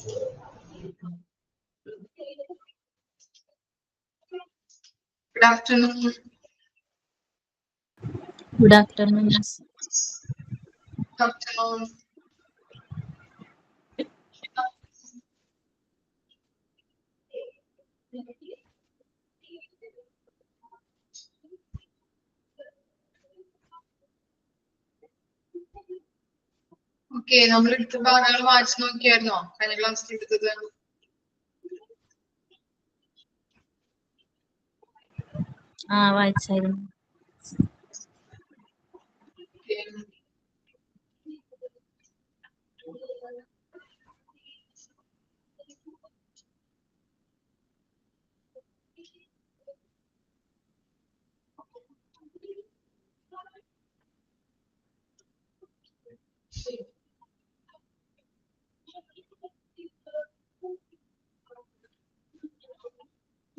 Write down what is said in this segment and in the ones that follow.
Good afternoon. Good afternoon, miss. Good afternoon. Okay, നമ്മൾ എടുത്ത ഭാഗങ്ങൾ വായിച്ചു നോക്കിയായിരുന്നോ കഴിഞ്ഞ ക്ലാസ്സിൽ എടുത്തത്? വായിച്ചായിരുന്നു. Okay.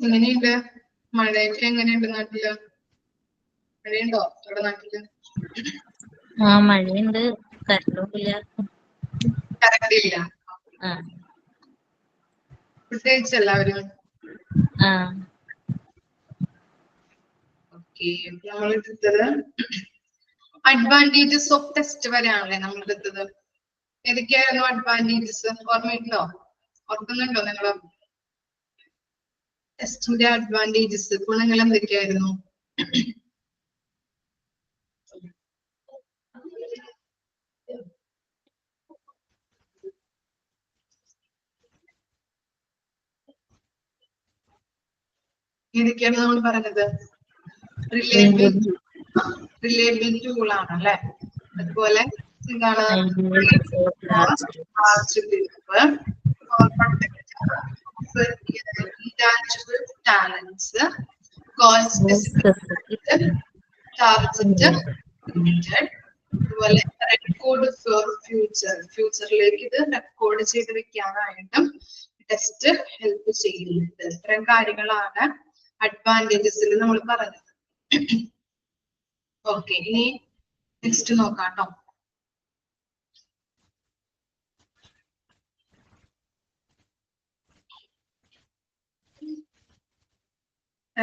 എങ്ങനെയുണ്ട് മഴയൊക്കെ? എങ്ങനെയുണ്ട് നാട്ടില്? മഴയുണ്ടോ ഇവിടെ നാട്ടില്? മഴയുണ്ട്, കറണ്ടുമില്ല. കറണ്ട് ഇല്ല. ആ പ്രത്യേകിച്ച് എല്ലാവരും. ആ ഓക്കെ, നമ്മൾ എടുത്തത് അഡ്വാൻറ്റേജസ് ഓഫ് ടെസ്റ്റ് വരെയാണല്ലേ നമ്മൾ എടുത്തത്. ഏതൊക്കെയായിരുന്നു അഡ്വാൻറ്റേജസ്? ഓർമ്മയുണ്ടോ? ഓർക്കുന്നുണ്ടോ നിങ്ങള്? ടെസ്റ്റിന്റെ അഡ്വാൻറ്റേജസ്, ഗുണങ്ങൾ എന്തൊക്കെയായിരുന്നു? ഏതൊക്കെയാണ് നമ്മൾ പറഞ്ഞത്? റിലയബിൾ ടൂൾ ആണ് അല്ലെ. അതുപോലെ എന്താണ്? Talents, goal specific, target limited, അതുപോലെ റെക്കോർഡ് ഫോർ ഫ്യൂച്ചർ, ഫ്യൂച്ചറിലേക്ക് ഇത് റെക്കോർഡ് ചെയ്ത് വെക്കാനായിട്ടും ടെസ്റ്റ് ഹെൽപ്പ് ചെയ്യുന്നുണ്ട്. ഇത്തരം കാര്യങ്ങളാണ് അഡ്വാൻറ്റേജസിൽ നമ്മൾ പറഞ്ഞത്. ഓക്കെ, ഇനി നെക്സ്റ്റ് നോക്കാം കേട്ടോ.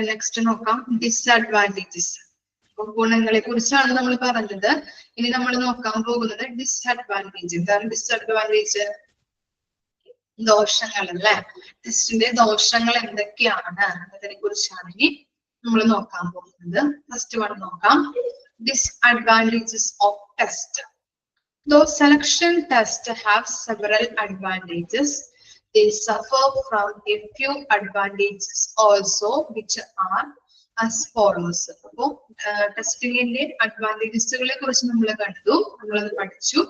നെക്സ്റ്റ് നോക്കാം ഡിസ്അഡ്വാൻറ്റേജസ്. ഗുണങ്ങളെ കുറിച്ചാണ് നമ്മൾ പറഞ്ഞത്. ഇനി നമ്മൾ നോക്കാൻ പോകുന്നത് ഡിസ്അഡ്വാൻറ്റേജ്. എന്താണ് ഡിസ്അഡ്വാൻറ്റേജ്? ദോഷങ്ങൾ അല്ലെ. ടെസ്റ്റിന്റെ ദോഷങ്ങൾ എന്തൊക്കെയാണ് എന്നതിനെ കുറിച്ചാണ് ഇനി നമ്മൾ നോക്കാൻ പോകുന്നത്. ഫസ്റ്റ് വൺ നോക്കാം, disadvantages of test. Though selection tests have several advantages, they suffer from a few advantages also, which are as follows. അപ്പോ ടെസ്റ്റിംഗിന്റെ അഡ്വാൻറ്റേജസുകളെ കുറിച്ച് നമ്മൾ കണ്ടു, നമ്മളത് പഠിച്ചു.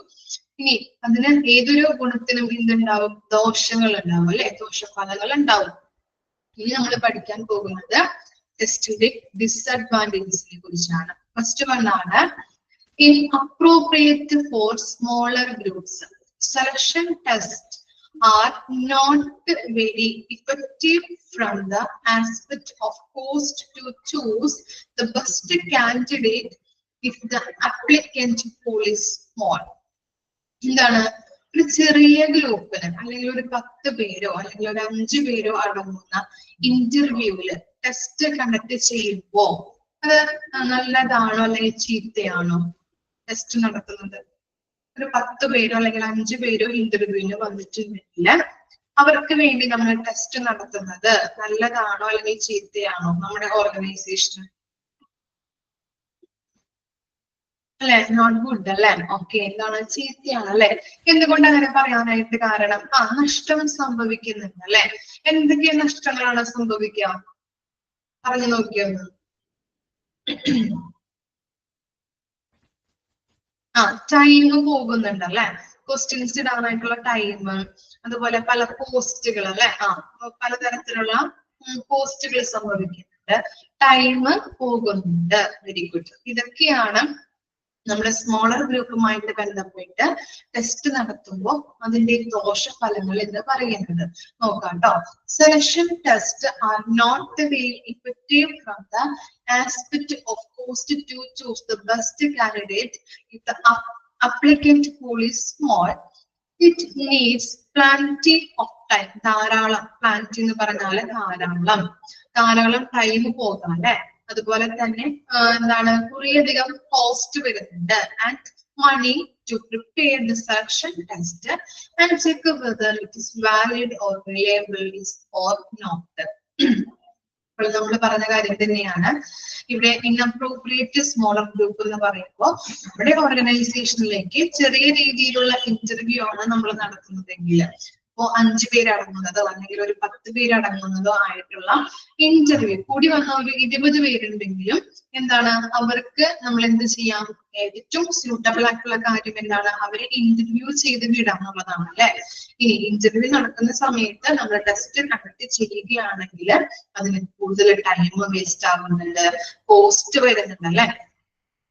ഇനി അതിന് ഏതൊരു ഗുണത്തിനും എന്തുണ്ടാവും? ദോഷങ്ങൾ ഉണ്ടാവും അല്ലെ, ദോഷഫലങ്ങൾ ഉണ്ടാവും. ഇനി നമ്മൾ പഠിക്കാൻ പോകുന്നത് ടെസ്റ്റിന്റെ ഡിസ്അഡ്വാൻറ്റേജസിനെ കുറിച്ചാണ്. ഫസ്റ്റ് വൺ ആണ് inappropriate for smaller groups. Selection tests are not very effective from the aspect of cost to choose the best candidate if the applicant pool is small. എന്താണ്? ഒരു ചെറിയ ഗ്രൂപ്പിന് അല്ലെങ്കിൽ ഒരു 10 പേരോ അല്ലെങ്കിൽ ഒരു 5 പേരോ അടങ്ങുന്ന ഇന്റർവ്യൂവില് ടെസ്റ്റ് കണ്ടക്ട് ചെയ്യുമ്പോ അത് നല്ലതാണോ അല്ലെങ്കിൽ ചീത്തയാണോ ടെസ്റ്റ് നടത്തുന്നത്? ഒരു 10 പേരോ അല്ലെങ്കിൽ 5 പേരോ ഇന്റർവ്യൂവിന് വന്നിട്ടുണ്ടെങ്കിൽ അവർക്ക് വേണ്ടി നമ്മൾ ടെസ്റ്റ് നടത്തുന്നത് നല്ലതാണോ അല്ലെങ്കിൽ ചീത്തയാണോ നമ്മുടെ ഓർഗനൈസേഷൻ? അല്ലെ, നോട്ട് ഗുഡ് അല്ലെ. ഓക്കെ, എന്താണ്? ചീത്തയാണ് അല്ലെ. എന്തുകൊണ്ട് അങ്ങനെ പറയാനായിട്ട് കാരണം? നഷ്ടം സംഭവിക്കുന്നുണ്ട് അല്ലെ. എന്തൊക്കെ നഷ്ടങ്ങളാണ് സംഭവിക്കുക? പറഞ്ഞു നോക്കിയൊന്ന്. ടൈം പോകുന്നുണ്ട് അല്ലെ. ക്വസ്റ്റ്യൻസ് ഇടാനായിട്ടുള്ള ടൈം, അതുപോലെ പല പോസ്റ്റുകൾ അല്ലെ, പലതരത്തിലുള്ള പോസ്റ്റുകൾ സംഭവിക്കുന്നുണ്ട്, ടൈം പോകുന്നുണ്ട്. Very good. ഇതൊക്കെയാണ് നമ്മുടെ സ്മോളർ ഗ്രൂപ്പുമായിട്ട് ബന്ധപ്പെട്ട് ടെസ്റ്റ് നടത്തുമ്പോൾ അതിന്റെ ദോഷഫലങ്ങൾ എന്ന് പറയുന്നത്. നോക്കാം കേട്ടോ. Selection test are not very effective from the aspect of cost to choose the best candidate if the applicant pool is small. It needs plenty of time. ധാരാളം, പ്ലാന്റി എന്ന് പറഞ്ഞാല് ധാരാളം ടൈം പോകാം അല്ലെ. അതുപോലെ തന്നെ എന്താണ്, കുറേയധികം കോസ്റ്റ് വരുന്നുണ്ട്. And money to prepare the selection test and check whether it is valid or reliable or not. അപ്പോൾ നമ്മൾ പറഞ്ഞ കാര്യം തന്നെയാണ് ഇവിടെ ഇൻഅപ്രോപ്രിയേറ്റ് സ്മോളർ ഗ്രൂപ്പ് എന്ന് പറയുമ്പോൾ നമ്മുടെ ഓർഗനൈസേഷനിലേക്ക് ചെറിയ രീതിയിലുള്ള ഇന്റർവ്യൂ ആണ് നമ്മൾ നടത്തുന്നതെങ്കിൽ, ഇപ്പോ 5 പേരടങ്ങുന്നതോ അല്ലെങ്കിൽ ഒരു 10 പേരടങ്ങുന്നതോ ആയിട്ടുള്ള ഇന്റർവ്യൂ കൂടി വന്ന ഒരു 20 പേരുണ്ടെങ്കിലും എന്താണ്, അവർക്ക് നമ്മൾ എന്ത് ചെയ്യാം, ഏറ്റവും സ്യൂട്ടബിൾ ആയിട്ടുള്ള കാര്യം എന്താണ്, അവരെ ഇന്റർവ്യൂ ചെയ്ത് വിടാം എന്നുള്ളതാണ് അല്ലെ. ഇനി ഇന്റർവ്യൂ നടക്കുന്ന സമയത്ത് നമ്മൾ ടെസ്റ്റ് കണ്ടക്ട് ചെയ്യുകയാണെങ്കിൽ അതിന് കൂടുതൽ ടൈം വേസ്റ്റ് ആകുന്നുണ്ട്, കോസ്റ്റ് വരുന്നുണ്ട് അല്ലെ.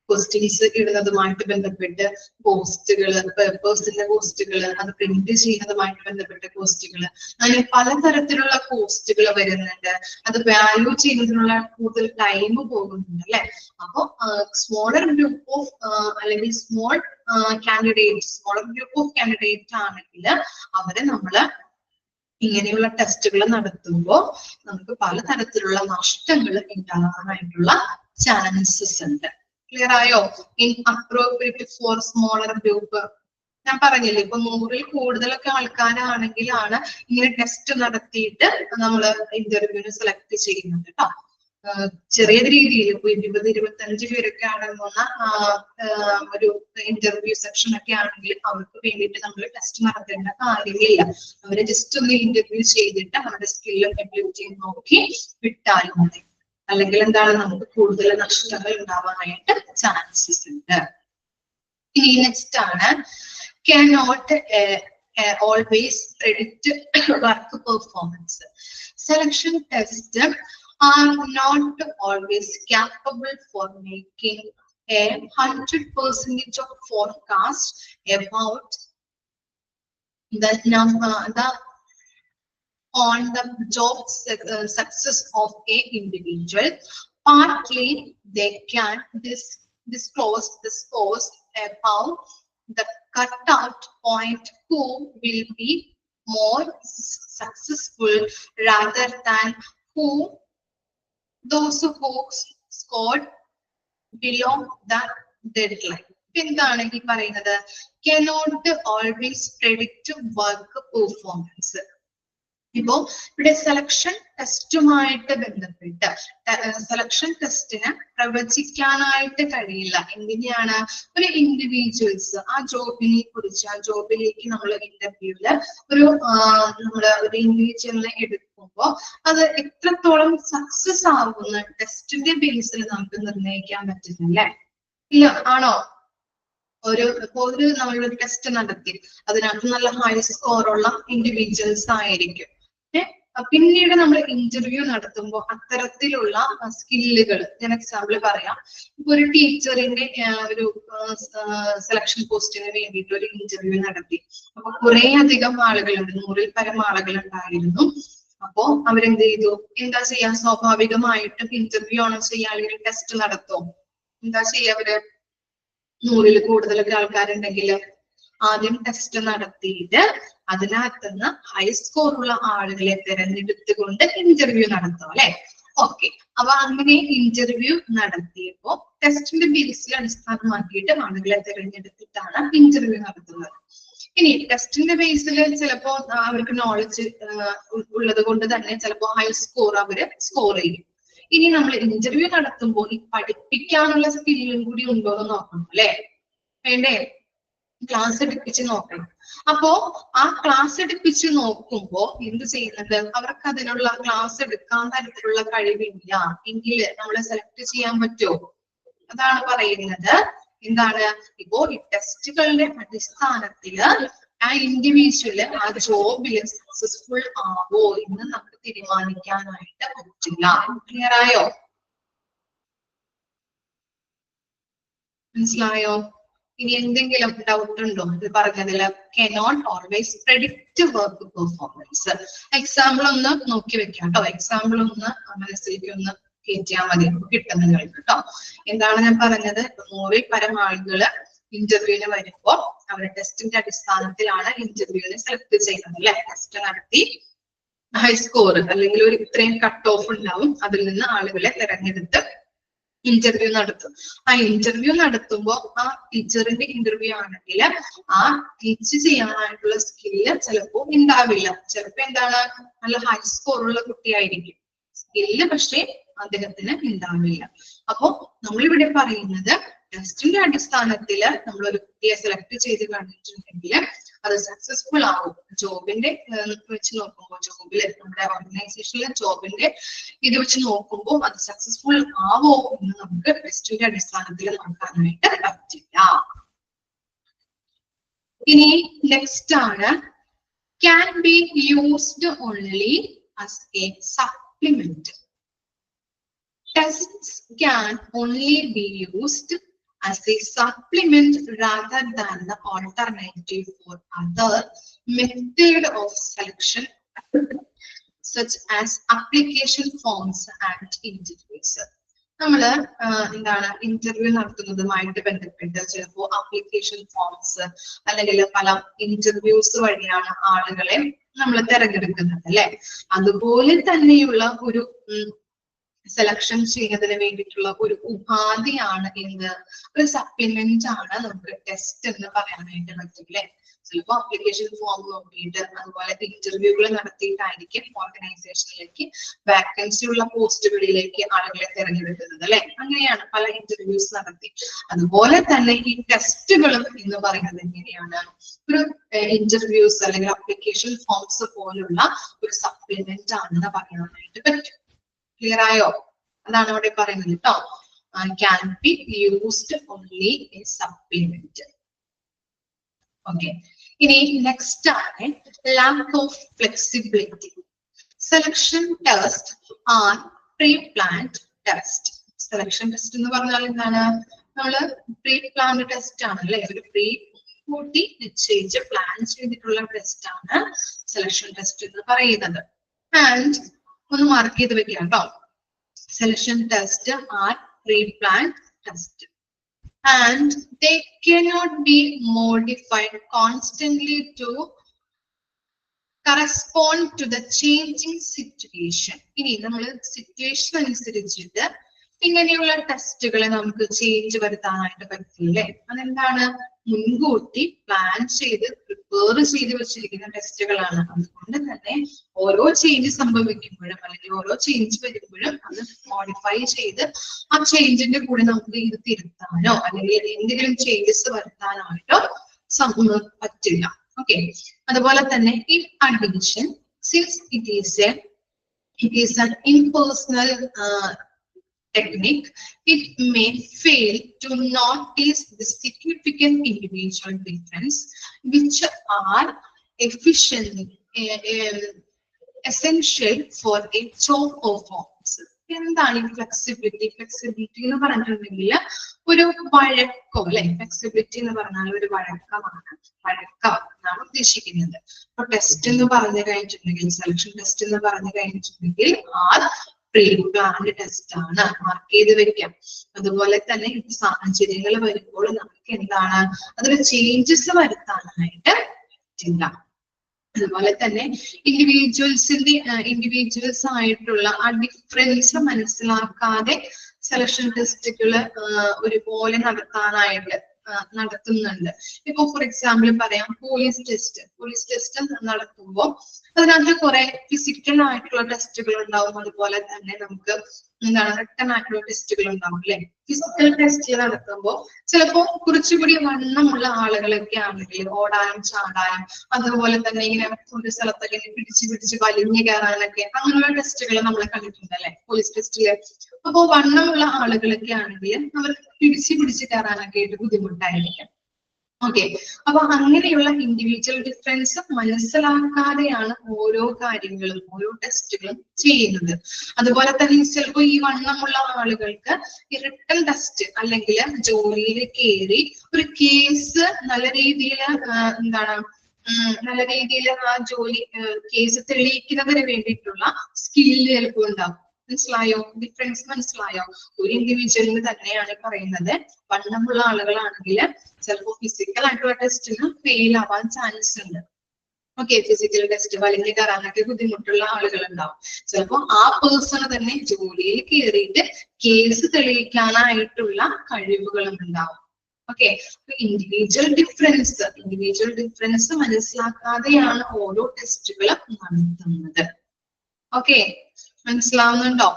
ക്വസ്റ്റ്യൻസ് ഇടുന്നതുമായിട്ട് ബന്ധപ്പെട്ട് കോസ്റ്റുകൾ, പേപ്പേഴ്സിന്റെ കോസ്റ്റുകൾ, അത് പ്രിന്റ് ചെയ്യുന്നതുമായിട്ട് ബന്ധപ്പെട്ട കോസ്റ്റുകൾ, അങ്ങനെ പലതരത്തിലുള്ള കോസ്റ്റുകൾ വരുന്നുണ്ട്. അത് വാല്യൂ ചെയ്യുന്നതിനുള്ള കൂടുതൽ ടൈം പോകുന്നുണ്ട് അല്ലെ. അപ്പൊ സ്മോളർ ഗ്രൂപ്പ് ഓഫ് അല്ലെങ്കിൽ സ്മോളർ ഗ്രൂപ്പ് ഓഫ് കാൻഡിഡേറ്റ് ആണെങ്കിൽ അവരെ നമ്മള് ഇങ്ങനെയുള്ള ടെസ്റ്റുകൾ നടത്തുമ്പോൾ നമുക്ക് പലതരത്തിലുള്ള നഷ്ടങ്ങൾ ഉണ്ടാകാനായിട്ടുള്ള ചാൻസസ് ഉണ്ട്. ക്ലിയർ ആയോ? ഇൻഅപ്രോപ്രിയേറ്റ് ഫോർ സ്മോളർ ഗ്രൂപ്പ് ഞാൻ പറഞ്ഞില്ലേ, ഇപ്പൊ 100-ൽ കൂടുതലൊക്കെ ആൾക്കാരാണെങ്കിലാണ് ഇങ്ങനെ ടെസ്റ്റ് നടത്തിയിട്ട് നമ്മൾ ഇന്റർവ്യൂവിന് സെലക്ട് ചെയ്യുന്നത് കേട്ടോ. ചെറിയ രീതിയിൽ ഇപ്പൊ 20-25 പേരൊക്കെ അടങ്ങുന്ന ഒരു ഇന്റർവ്യൂ സെക്ഷൻ ഒക്കെ ആണെങ്കിൽ അവർക്ക് വേണ്ടിയിട്ട് നമ്മൾ ടെസ്റ്റ് നടത്തേണ്ട കാര്യമില്ല. അവരെ ജസ്റ്റ് ഒന്ന് ഇന്റർവ്യൂ ചെയ്തിട്ട് അവരുടെ സ്കില്ലും എബിലിറ്റിയും നോക്കി വിട്ടാലും മതി. അല്ലെങ്കിൽ എന്താണ്, നമുക്ക് കൂടുതൽ നഷ്ടങ്ങൾ ഉണ്ടാവാനായിട്ട് ചാൻസസ് ഉണ്ട്. ഇനി നെക്സ്റ്റ് ആണ്, cannot always predict work performance. Selection tests are not always capable for making a 100% of forecast about the on the job success of a individual. Partly they can disclose the scores about the cutout point who will be more successful rather than those who scored below the deadline. എന്താണ് ഈ പറയുന്നത്? cannot always predict work performance. ഇപ്പോ ഇവിടെ selection ടെസ്റ്റുമായിട്ട് ബന്ധപ്പെട്ട് selection ടെസ്റ്റിന് പ്രവചിക്കാനായിട്ട് കഴിയില്ല. എങ്ങനെയാണ് ഒരു ഇൻഡിവിജ്വൽസ് ആ ജോബിനെ കുറിച്ച്, ആ ജോബിലേക്ക് നമ്മൾ ഇന്റർവ്യൂല് ഒരു ഇൻഡിവിജ്വലിനെ എടുക്കുമ്പോൾ അത് എത്രത്തോളം സക്സസ് ആകുന്ന ടെസ്റ്റിന്റെ ബേസിൽ നമുക്ക് നിർണ്ണയിക്കാൻ പറ്റുന്നില്ലേ? ഇല്ല, ആണോ? നമ്മളൊരു ടെസ്റ്റ് നടത്തി അതിനകത്ത് നല്ല ഹൈ സ്കോറുള്ള ഇൻഡിവിജ്വൽസ് ആയിരിക്കും. പിന്നീട് നമ്മൾ ഇന്റർവ്യൂ നടത്തുമ്പോൾ അത്തരത്തിലുള്ള സ്കില്ലുകൾ, ഞാൻ എക്സാമ്പിൾ പറയാം. ഇപ്പൊ ഒരു ടീച്ചറിന്റെ ഒരു സെലക്ഷൻ പോസ്റ്റിന് വേണ്ടിയിട്ട് ഒരു ഇന്റർവ്യൂ നടത്തി. അപ്പൊ കുറെ അധികം ആളുകളുണ്ട്, 100-ൽ പരം ആളുകൾ ഉണ്ടായിരുന്നു. അപ്പോ അവരെന്ത് ചെയ്തു? എന്താ ചെയ്യാ? സ്വാഭാവികമായിട്ടും ഇന്റർവ്യൂ ആണ് ചെയ്യാൻ, അല്ലെങ്കിൽ ടെസ്റ്റ് നടത്തും. എന്താ ചെയ്യാ? അവര് 100-ൽ കൂടുതലൊക്കെ ആൾക്കാരുണ്ടെങ്കിൽ ആദ്യം ടെസ്റ്റ് നടത്തിയിട്ട് അതിനകത്തുനിന്ന് ഹൈ സ്കോറുള്ള ആളുകളെ തിരഞ്ഞെടുത്തുകൊണ്ട് ഇന്റർവ്യൂ നടത്തും അല്ലെ. ഓക്കെ, അപ്പൊ അങ്ങനെ ഇന്റർവ്യൂ നടത്തിയപ്പോ ടെസ്റ്റിന്റെ ബേസിൽ അടിസ്ഥാനമാക്കിയിട്ട് ആളുകളെ തിരഞ്ഞെടുത്തിട്ടാണ് ഇന്റർവ്യൂ നടത്തുന്നത്. ഇനി ടെസ്റ്റിന്റെ ബേസിൽ ചിലപ്പോ അവർക്ക് നോളജ് ഉള്ളത് കൊണ്ട് തന്നെ ചിലപ്പോ ഹൈ സ്കോർ അവര് സ്കോർ ചെയ്യും. ഇനി നമ്മൾ ഇന്റർവ്യൂ നടത്തുമ്പോൾ ഈ പഠിപ്പിക്കാനുള്ള സ്കില്ലും കൂടി ഉണ്ടോ എന്ന് നോക്കണം അല്ലെ. വേണ്ടേ? ക്ലാസ് എടുപ്പിച്ച് നോക്കണം. അപ്പോ ആ ക്ലാസ് എടുപ്പിച്ച് നോക്കുമ്പോ എന്ത് ചെയ്യുന്നത്? അവർക്ക് അതിനുള്ള ക്ലാസ് എടുക്കാൻ തരത്തിലുള്ള കഴിവില്ല എങ്കിൽ നമ്മളെ സെലക്ട് ചെയ്യാൻ പറ്റുമോ? അതാണ് പറയുന്നത്. എന്താണ്? ഇപ്പോ ഈ ടെസ്റ്റുകളുടെ അടിസ്ഥാനത്തില് ആ ഇൻഡിവിജ്വല് ആ ജോബില് സക്സസ്ഫുൾ ആവോ എന്ന് നമുക്ക് തീരുമാനിക്കാനായിട്ട് പറ്റില്ല. ക്ലിയർ ആയോ? മനസ്സിലായോ? ഇനി എന്തെങ്കിലും ഡൗട്ട് ഉണ്ടോ ഇത് പറഞ്ഞതില്? cannot always predict work performance. Example ഒന്ന് നോക്കി വെക്കാം കേട്ടോ. എക്സാമ്പിൾ ഒന്ന് മനസ്സിലേക്ക് ഒന്ന് കയറ്റിയാൽ മതി, കിട്ടുന്നത് കേട്ടോ. എന്താണ് ഞാൻ പറഞ്ഞത്? 100-ൽ പരം ആളുകള് ഇന്റർവ്യൂവിന് വരുമ്പോൾ അവരുടെ ടെസ്റ്റിന്റെ അടിസ്ഥാനത്തിലാണ് ഇന്റർവ്യൂവിന് സെലക്ട് ചെയ്യുന്നത് അല്ലെ. ടെസ്റ്റ് നടത്തി ഹൈ സ്കോർ അല്ലെങ്കിൽ ഒരു ഇത്രയും കട്ട് ഓഫ് ഉണ്ടാവും, അതിൽ നിന്ന് ആളുകളെ തിരഞ്ഞെടുത്ത് ഇന്റർവ്യൂ നടത്തും. ആ ഇന്റർവ്യൂ നടത്തുമ്പോൾ ആ ടീച്ചറിന്റെ ഇന്റർവ്യൂ ആണെങ്കിൽ ആ ടീച്ച് ചെയ്യാനായിട്ടുള്ള സ്കില്ല് ചിലപ്പോ ഉണ്ടാവില്ല. ചിലപ്പോ എന്താണ്, നല്ല ഹൈ സ്കോർ ഉള്ള കുട്ടിയായിരിക്കും, സ്കില്ല് പക്ഷേ അദ്ദേഹത്തിന് ഉണ്ടാവില്ല. അപ്പോ നമ്മളിവിടെ പറയുന്നത് ടെസ്റ്റിന്റെ അടിസ്ഥാനത്തിൽ നമ്മൾ ഒരു കുട്ടിയെ സെലക്ട് ചെയ്ത് കണ്ടിട്ടുണ്ടെങ്കിൽ അത് സക്സസ്ഫുൾ ആവും. ജോബിന്റെ വെച്ച് നോക്കുമ്പോൾ, ജോബില് നമ്മുടെ ഓർഗനൈസേഷനിലെ ജോബിന്റെ ഇത് വെച്ച് നോക്കുമ്പോൾ അത് സക്സസ്ഫുൾ ആവോ എന്ന് നമുക്ക് ടെസ്റ്റിന്റെ അടിസ്ഥാനത്തിൽ നോക്കാനായിട്ട് പറ്റില്ല. ഇനി നെക്സ്റ്റ് ആണ് can be used only as A supplement. Tests can only be used as a supplement rather than the alternative for other method of selection such as application forms and interviews. നമ്മള് എന്താണ് interview നടത്തുന്നതുമായിട്ട് ബന്ധപ്പെട്ട് ചിലപ്പോ application forms അല്ലെങ്കിൽ പല interviews വഴിയാണ് ആളുകളെ നമ്മൾ തിരഞ്ഞെടുക്കുന്നത് അല്ലെ. അതുപോലെ തന്നെയുള്ള ഒരു സെലക്ഷൻ ചെയ്യുന്നതിന് വേണ്ടിയിട്ടുള്ള ഒരു ഉപാധിയാണ് എന്ത്, ഒരു സപ്ലിമെന്റ് ആണ് നമുക്ക് ടെസ്റ്റ് എന്ന് പറയാനായിട്ട് പറ്റും അല്ലെ. ചിലപ്പോൾ ആപ്ലിക്കേഷൻ ഫോം നോക്കിയിട്ട് അതുപോലെ ഇന്റർവ്യൂകൾ നടത്തിയിട്ടായിരിക്കും ഓർഗനൈസേഷനിലേക്ക് വാക്കൻസി ഉള്ള പോസ്റ്റുകളിലേക്ക് ആളുകളെ തിരഞ്ഞെടുക്കുന്നത് അല്ലെ. അങ്ങനെയാണ് പല ഇന്റർവ്യൂസ് നടത്തി. അതുപോലെ തന്നെ ഈ ടെസ്റ്റുകളും എന്ന് പറയുന്നത് എങ്ങനെയാണ്, ഒരു ഇന്റർവ്യൂസ് അല്ലെങ്കിൽ ആപ്ലിക്കേഷൻ ഫോംസ് പോലുള്ള ഒരു സപ്ലിമെന്റ് ആണെന്ന് പറയാനായിട്ട് പറ്റും. ക്ലിയർ ആയോ? അതാണ് ഇവിടെ പറയുന്നത് കേട്ടോ. Can be used only a supplement. Okay, ഇനി നെക്സ്റ്റ് ആണ് lack of flexibility. Selection test are pre planned test. Selection test എന്ന് പറഞ്ഞാൽ എന്താണ്, നമ്മള് പ്രീ പ്ലാൻഡ് ടെസ്റ്റ് ആണ് അല്ലെ. ഒരു പ്രീ കൂട്ടി നിശ്ചയിച്ച് പ്ലാൻ ചെയ്തിട്ടുള്ള ടെസ്റ്റ് ആണ് സെലക്ഷൻ ടെസ്റ്റ് എന്ന് പറയുന്നത്. ആൻഡ് ഒന്ന് മാർക്ക് ചെയ്ത് വെക്കാം കേട്ടോ. Selection test are pre planned test and they cannot be modified constantly to correspond to the changing situation. ഇനി നമ്മൾ സിറ്റുവേഷൻ അനുസരിച്ചിട്ട് ഇങ്ങനെയുള്ള ടെസ്റ്റുകളെ നമുക്ക് ചേഞ്ച് വരുത്താനായിട്ട് പറ്റില്ലേ. അതെന്താണ്, മുൻകൂട്ടി പ്ലാൻ ചെയ്ത് പ്രിപ്പയർ ചെയ്ത് വെച്ചിരിക്കുന്ന ടെസ്റ്റുകളാണ്. അതുകൊണ്ട് തന്നെ ഓരോ ചേഞ്ച് സംഭവിക്കുമ്പോഴും അല്ലെങ്കിൽ ഓരോ ചേഞ്ച് വരുമ്പോഴും അത് മോഡിഫൈ ചെയ്ത് ആ ചേഞ്ചിന്റെ കൂടെ നമുക്ക് ഇത് തിരുത്താനോ അല്ലെങ്കിൽ എന്തെങ്കിലും ചേഞ്ചസ് വരുത്താനായിട്ടോ പറ്റില്ല. ഓക്കെ, അതുപോലെ തന്നെ in addition since it is an impersonal technique, it may fail to notice the significant individual difference which are essential for a job performance. എന്താണ് ഈ ഫ്ലെക്സിബിലിറ്റി? ഫ്ലെക്സിബിലിറ്റി എന്ന് പറഞ്ഞിട്ടുണ്ടെങ്കിൽ ഒരു വഴക്കം അല്ലെ. ഫ്ലെക്സിബിലിറ്റി എന്ന് പറഞ്ഞാൽ ഒരു വഴക്കമാണ്, വഴക്കം എന്നാണ് ഉദ്ദേശിക്കുന്നത്. അപ്പൊ ടെസ്റ്റ് എന്ന് പറഞ്ഞു കഴിഞ്ഞിട്ടുണ്ടെങ്കിൽ, സെലക്ഷൻ ടെസ്റ്റ് എന്ന് പറഞ്ഞു കഴിഞ്ഞിട്ടുണ്ടെങ്കിൽ പ്രീ പ്ലാൻഡ് ടെസ്റ്റ് ആണ്, മാർക്ക് ചെയ്ത് വെക്കാം. അതുപോലെ തന്നെ സാഹചര്യങ്ങൾ വരുമ്പോൾ നമുക്ക് എന്താണ്, അതിൽ ചേഞ്ചസ് വരുത്താനായിട്ട് പറ്റില്ല. അതുപോലെ തന്നെ ഇൻഡിവിജ്വൽസ് ആയിട്ടുള്ള ആ ഡിഫറൻസ് മനസ്സിലാക്കാതെ സെലക്ഷൻ ടെസ്റ്റുകള് ഒരുപോലെ നടത്തുന്നുണ്ട്. ഇപ്പൊ ഫോർ എക്സാമ്പിൾ പറയാം, പോലീസ് ടെസ്റ്റ് നടത്തുമ്പോൾ അതിനകത്ത് കുറെ ഫിസിക്കൽ ആയിട്ടുള്ള ടെസ്റ്റുകൾ ഉണ്ടാവും. അതുപോലെ തന്നെ നമുക്ക് എന്താണ് റിട്ടൺ ആയിട്ടുള്ള ടെസ്റ്റുകൾ ഉണ്ടാവും അല്ലെ. ഫിസിക്കൽ ടെസ്റ്റ് നടത്തുമ്പോൾ ചിലപ്പോൾ കുറച്ചുകൂടി വണ്ണമുള്ള ആളുകളൊക്കെ ആണെങ്കിൽ ഓടാനും ചാടാനും അതുപോലെ തന്നെ ഇങ്ങനെ ഒരു സ്ഥലത്തൊക്കെ പിടിച്ച് വലിഞ്ഞു കയറാനൊക്കെ അങ്ങനെയുള്ള ടെസ്റ്റുകൾ നമ്മൾ കണ്ടിട്ടുണ്ട് അല്ലെ പോലീസ് ടെസ്റ്റില്. അപ്പോ വണ്ണമുള്ള ആളുകളൊക്കെ ആണെങ്കിൽ അവർക്ക് പിടിച്ച് കയറാനൊക്കെ ആയിട്ട് ബുദ്ധിമുട്ടായിരിക്കും. ഓക്കെ, അപ്പൊ അങ്ങനെയുള്ള ഇൻഡിവിജ്വൽ ഡിഫറൻസ് മനസ്സിലാക്കാതെയാണ് ഓരോ കാര്യങ്ങളും ഓരോ ടെസ്റ്റുകളും ചെയ്യുന്നത്. അതുപോലെ തന്നെ ചിലപ്പോൾ ഈ വണ്ണമുള്ള ആളുകൾക്ക് ഈ റിട്ടൺ ടെസ്റ്റ് അല്ലെങ്കിൽ ജോലിയിൽ കയറി ഒരു കേസ് നല്ല രീതിയിൽ ആ ജോലി കേസ് തെളിയിക്കുന്നതിന് വേണ്ടിയിട്ടുള്ള സ്കില്ല് ചിലപ്പോൾ ഉണ്ടാവും. മനസ്സിലായോ? ഡിഫറൻസ് മനസ്സിലായോ? ഒരു ഇൻഡിവിജ്വലിന് തന്നെയാണ് പറയുന്നത്. വണ്ണമുള്ള ആളുകളാണെങ്കിൽ ചിലപ്പോൾ ഫിസിക്കൽ ആയിട്ടുള്ള ടെസ്റ്റിന് ഫെയിൽ ആവാൻ ചാൻസ് ഉണ്ട്. ഓക്കെ, ഫിസിക്കൽ ടെസ്റ്റ് വലിഞ്ഞു കയറാനൊക്കെ ബുദ്ധിമുട്ടുള്ള ആളുകൾ ഉണ്ടാവും. ചിലപ്പോൾ ആ പേഴ്സണ് തന്നെ ജോലിയിൽ കയറിയിട്ട് കേസ് തെളിയിക്കാനായിട്ടുള്ള കഴിവുകളും ഉണ്ടാവും. ഓക്കെ, ഇൻഡിവിജ്വൽ ഡിഫറൻസ് മനസ്സിലാക്കാതെയാണ് ഓരോ ടെസ്റ്റുകൾ നടത്തുന്നത്. ഓക്കെ, മനസ്സിലാവുന്നുണ്ടോ?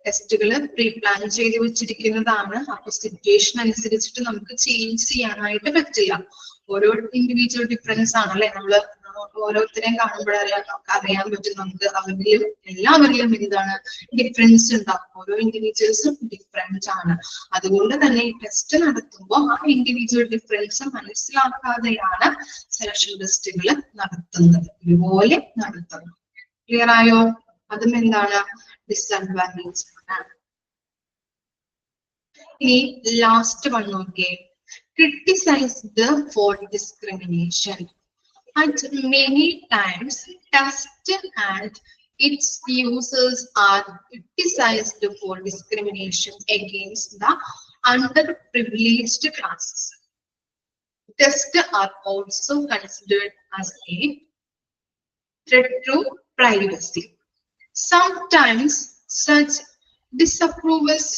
ടെസ്റ്റുകൾ പ്രീ പ്ലാൻ ചെയ്ത് വെച്ചിരിക്കുന്നതാണ്. അപ്പൊ സിറ്റുവേഷൻ അനുസരിച്ചിട്ട് നമുക്ക് ചേഞ്ച് ചെയ്യാനായിട്ട് പറ്റില്ല. ഓരോ ഇൻഡിവിജ്വൽ ഡിഫറൻസ് ആണല്ലേ, നമ്മള് ഓരോരുത്തരെയും കാണുമ്പോഴറിയാം, നമുക്ക് അറിയാൻ പറ്റും, നമുക്ക് അവരിലും എല്ലാവരിലും എന്താണ് ഡിഫറൻസ് ഉണ്ടാവും. ഓരോ ഇൻഡിവിജ്വൽസും ഡിഫറൻറ്റ് ആണ്. അതുകൊണ്ട് തന്നെ ഈ ടെസ്റ്റ് നടത്തുമ്പോൾ ആ ഇൻഡിവിജ്വൽ ഡിഫറൻസ് മനസ്സിലാക്കാതെയാണ് സെലക്ഷൻ ടെസ്റ്റുകൾ നടത്തുന്നത്. ഇതുപോലെ നടത്തുന്നു. ക്ലിയർ ആയോ? അതും എന്താണ് ഡിസഡ്വാൻറ്റേജ് ആണ്. ഇനി ലാസ്റ്റ് വൺ നോക്കിയേ, criticized for discrimination. At many times, test and its users are criticized for discrimination against the underprivileged classes. Tests are also considered as a threat to privacy. Sometimes such disapprovals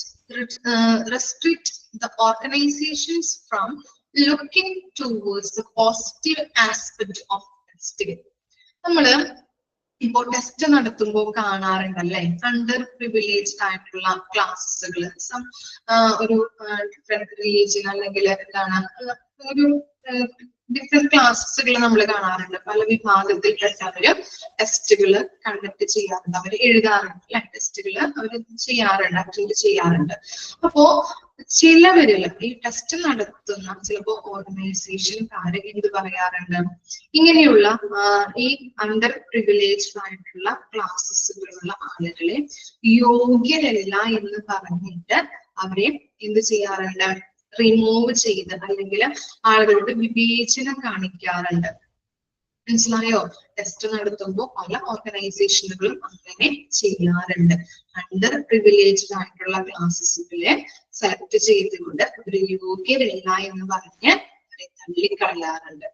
restrict the organizations from looking towards the positive aspect of testing. നമ്മള് ഇപ്പോൾ test നടത്തുമ്പോൾ കാണാറുണ്ടല്ലേ, under privileged ആയിട്ടുള്ള ക്ലാസ്സുകൾ, ഒരു different religion അല്ലെങ്കിൽ എന്താണ് ഒരു different ക്ലാസ്സുകൾ നമ്മൾ കാണാറുണ്ട്. പല വിഭാഗത്തിൽപ്പെട്ടവര് ടെസ്റ്റുകൾ കണ്ടക്ട് ചെയ്യാറുണ്ട്, അവർ എഴുതാറുണ്ട് അല്ലെ, ടെസ്റ്റുകൾ അവർ ചെയ്യാറുണ്ട്, അറ്റൻഡ് ചെയ്യാറുണ്ട്. അപ്പോ ചിലവരിൽ ഈ ടെസ്റ്റ് നടത്തുന്ന ചിലപ്പോ ഓർഗനൈസേഷൻകാര് എന്ത് പറയാറുണ്ട്, ഇങ്ങനെയുള്ള ഈ അണ്ടർ പ്രിവിലേജ്ഡ് ആയിട്ടുള്ള ക്ലാസ്സുകളുള്ള ആളുകളെ യോഗ്യരല്ല എന്ന് പറഞ്ഞിട്ട് അവരെ എന്ത് ചെയ്യാറുണ്ട്, റിമൂവ് ചെയ്ത് അല്ലെങ്കിൽ ആളുകളുടെ വിവേചനം കാണിക്കാറുണ്ട്. മനസ്സിലായോ? ടെസ്റ്റ് നടത്തുമ്പോൾ പല ഓർഗനൈസേഷനുകളും അങ്ങനെ ചെയ്യാറുണ്ട്. അണ്ടർ പ്രിവിലേജ്ഡ് ആയിട്ടുള്ള ക്ലാസ്സുകളെ സെലക്ട് ചെയ്തുകൊണ്ട് ഒരു യോഗ്യരല്ല എന്ന് പറഞ്ഞ് അവരെ തള്ളിക്കളയാറുണ്ട്.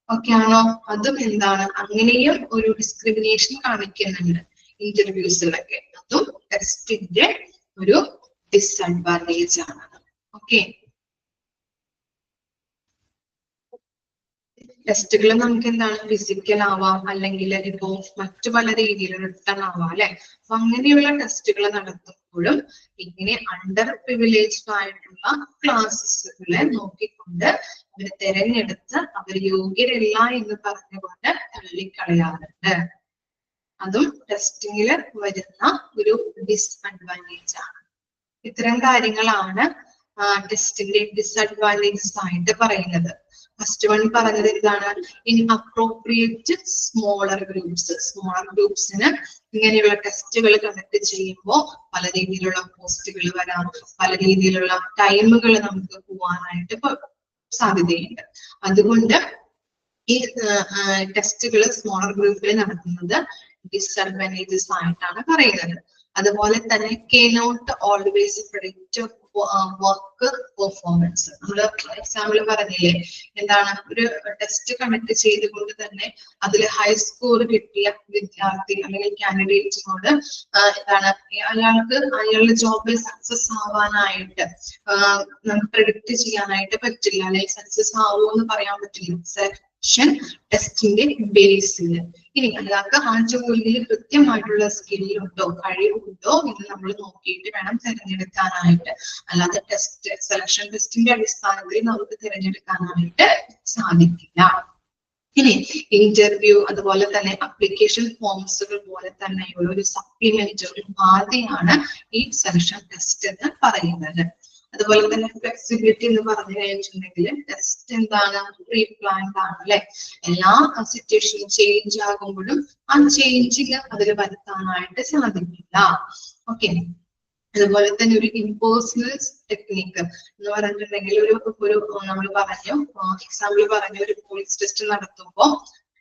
ഓക്കെ ആണോ? അതും എന്താണ്, അങ്ങനെയും ഒരു ഡിസ്ക്രിമിനേഷൻ കാണിക്കുന്നുണ്ട് ഇന്റർവ്യൂസിലൊക്കെ. അതും ടെസ്റ്റിന്റെ ഒരു ഡിസഡ്വാൻറ്റേജ് ആണ്. ഓക്കെ, ടെസ്റ്റുകൾ നമുക്ക് എന്താണ് ഫിസിക്കൽ ആവാം, അല്ലെങ്കിൽ ഇപ്പോ മറ്റു പല രീതിയിൽ റിട്ടേൺ ആവാം അല്ലെ. അപ്പൊ അങ്ങനെയുള്ള ടെസ്റ്റുകൾ നടത്തുമ്പോഴും ഇങ്ങനെ അണ്ടർ പ്രിവിലേജ്ഡ് ആയിട്ടുള്ള ക്ലാസ്സുകളെ നോക്കിക്കൊണ്ട് അവര് തെരഞ്ഞെടുത്ത് അവർ യോഗ്യരല്ല എന്ന് പറഞ്ഞുകൊണ്ട് തള്ളിക്കളയാറുണ്ട്. അതും ടെസ്റ്റിങ്ങിൽ വരുന്ന ഒരു ഡിസ്അഡ്വാൻറ്റേജ് ആണ്. ഇത്തരം കാര്യങ്ങളാണ് ടെസ്റ്റിന്റെ ഡിസഡ്വാൻറ്റേജസ് ആയിട്ട് പറയുന്നത്. ഫസ്റ്റ് വൺ പറഞ്ഞത് എന്താണ്, ഇൻഅപ്രോപ്രിയേറ്റ് സ്മോളർ ഗ്രൂപ്പ്സ്. സ്മോളർ ഗ്രൂപ്പ്സിന് ഇങ്ങനെയുള്ള ടെസ്റ്റുകൾ കണ്ടക്ട് ചെയ്യുമ്പോൾ പല രീതിയിലുള്ള പോസ്റ്റുകൾ വരാം, പല രീതിയിലുള്ള ടൈമുകൾ നമുക്ക് പോവാനായിട്ട് സാധ്യതയുണ്ട്. അതുകൊണ്ട് ഈ ടെസ്റ്റുകൾ സ്മോളർ ഗ്രൂപ്പിൽ നടത്തുന്നത് ഡിസഡ്വാൻറ്റേജസ് ആയിട്ടാണ് പറയുന്നത്. അതുപോലെ തന്നെ cannot always predict work performance. നമ്മള് എക്സാമ്പിൾ പറഞ്ഞില്ലേ, എന്താണ്, ഒരു ടെസ്റ്റ് കണ്ടക്ട് ചെയ്തുകൊണ്ട് തന്നെ അതിൽ ഹൈ സ്കോർ കിട്ടിയ വിദ്യാർത്ഥി അല്ലെങ്കിൽ കാൻഡിഡേറ്റിനോട് എന്താണ് അയാളുടെ ജോബിൽ സക്സസ് ആവാനായിട്ട് നമുക്ക് പ്രെഡിക്റ്റ് ചെയ്യാനായിട്ട് പറ്റില്ല, അല്ലെങ്കിൽ സക്സസ് ആവുമോ എന്ന് പറയാൻ പറ്റില്ല സെലക്ഷൻ ടെസ്റ്റിന്റെ ബേസിൽ. ഇനി അയാൾക്ക് ആ ജോലിയിൽ കൃത്യമായിട്ടുള്ള സ്കില്ലുണ്ടോ, കഴിവുണ്ടോ എന്ന് നമ്മൾ നോക്കിയിട്ട് വേണം തിരഞ്ഞെടുക്കാനായിട്ട്. അല്ലാതെ സെലക്ഷൻ ടെസ്റ്റിന്റെ അടിസ്ഥാനത്തിൽ നമുക്ക് തിരഞ്ഞെടുക്കാനായിട്ട് സാധിക്കില്ല. ഇനി ഇന്റർവ്യൂ, അതുപോലെ തന്നെ അപ്ലിക്കേഷൻ ഫോംസുകൾ പോലെ തന്നെയുള്ള ഒരു സപ്ലിമെന്റ്, ഒരു ഉപാധിയാണ് ഈ സെലക്ഷൻ ടെസ്റ്റ് എന്ന് പറയുന്നത്. അതുപോലെ തന്നെ ഫ്ലെക്സിബിലിറ്റി എന്ന് പറഞ്ഞു കഴിഞ്ഞിട്ടുണ്ടെങ്കിൽ ടെസ്റ്റ് എന്താണ്, പ്രീ പ്ലാൻഡ് ആണ് അല്ലെ. എല്ലാ സിറ്റുവേഷനും ചേഞ്ച് ആകുമ്പോഴും ആ ചേഞ്ചിങ് അതിൽ വരുത്താനായിട്ട് സാധിക്കില്ല. ഓക്കെ, അതുപോലെ തന്നെ ഒരു ഇംപേഴ്സണൽ ടെക്നിക്ക് എന്ന് പറഞ്ഞിട്ടുണ്ടെങ്കിൽ ഒരു നമ്മൾ പറഞ്ഞു, എക്സാമ്പിൾ പറഞ്ഞു, ഒരു പോലീസ് ടെസ്റ്റ് നടത്തുമ്പോൾ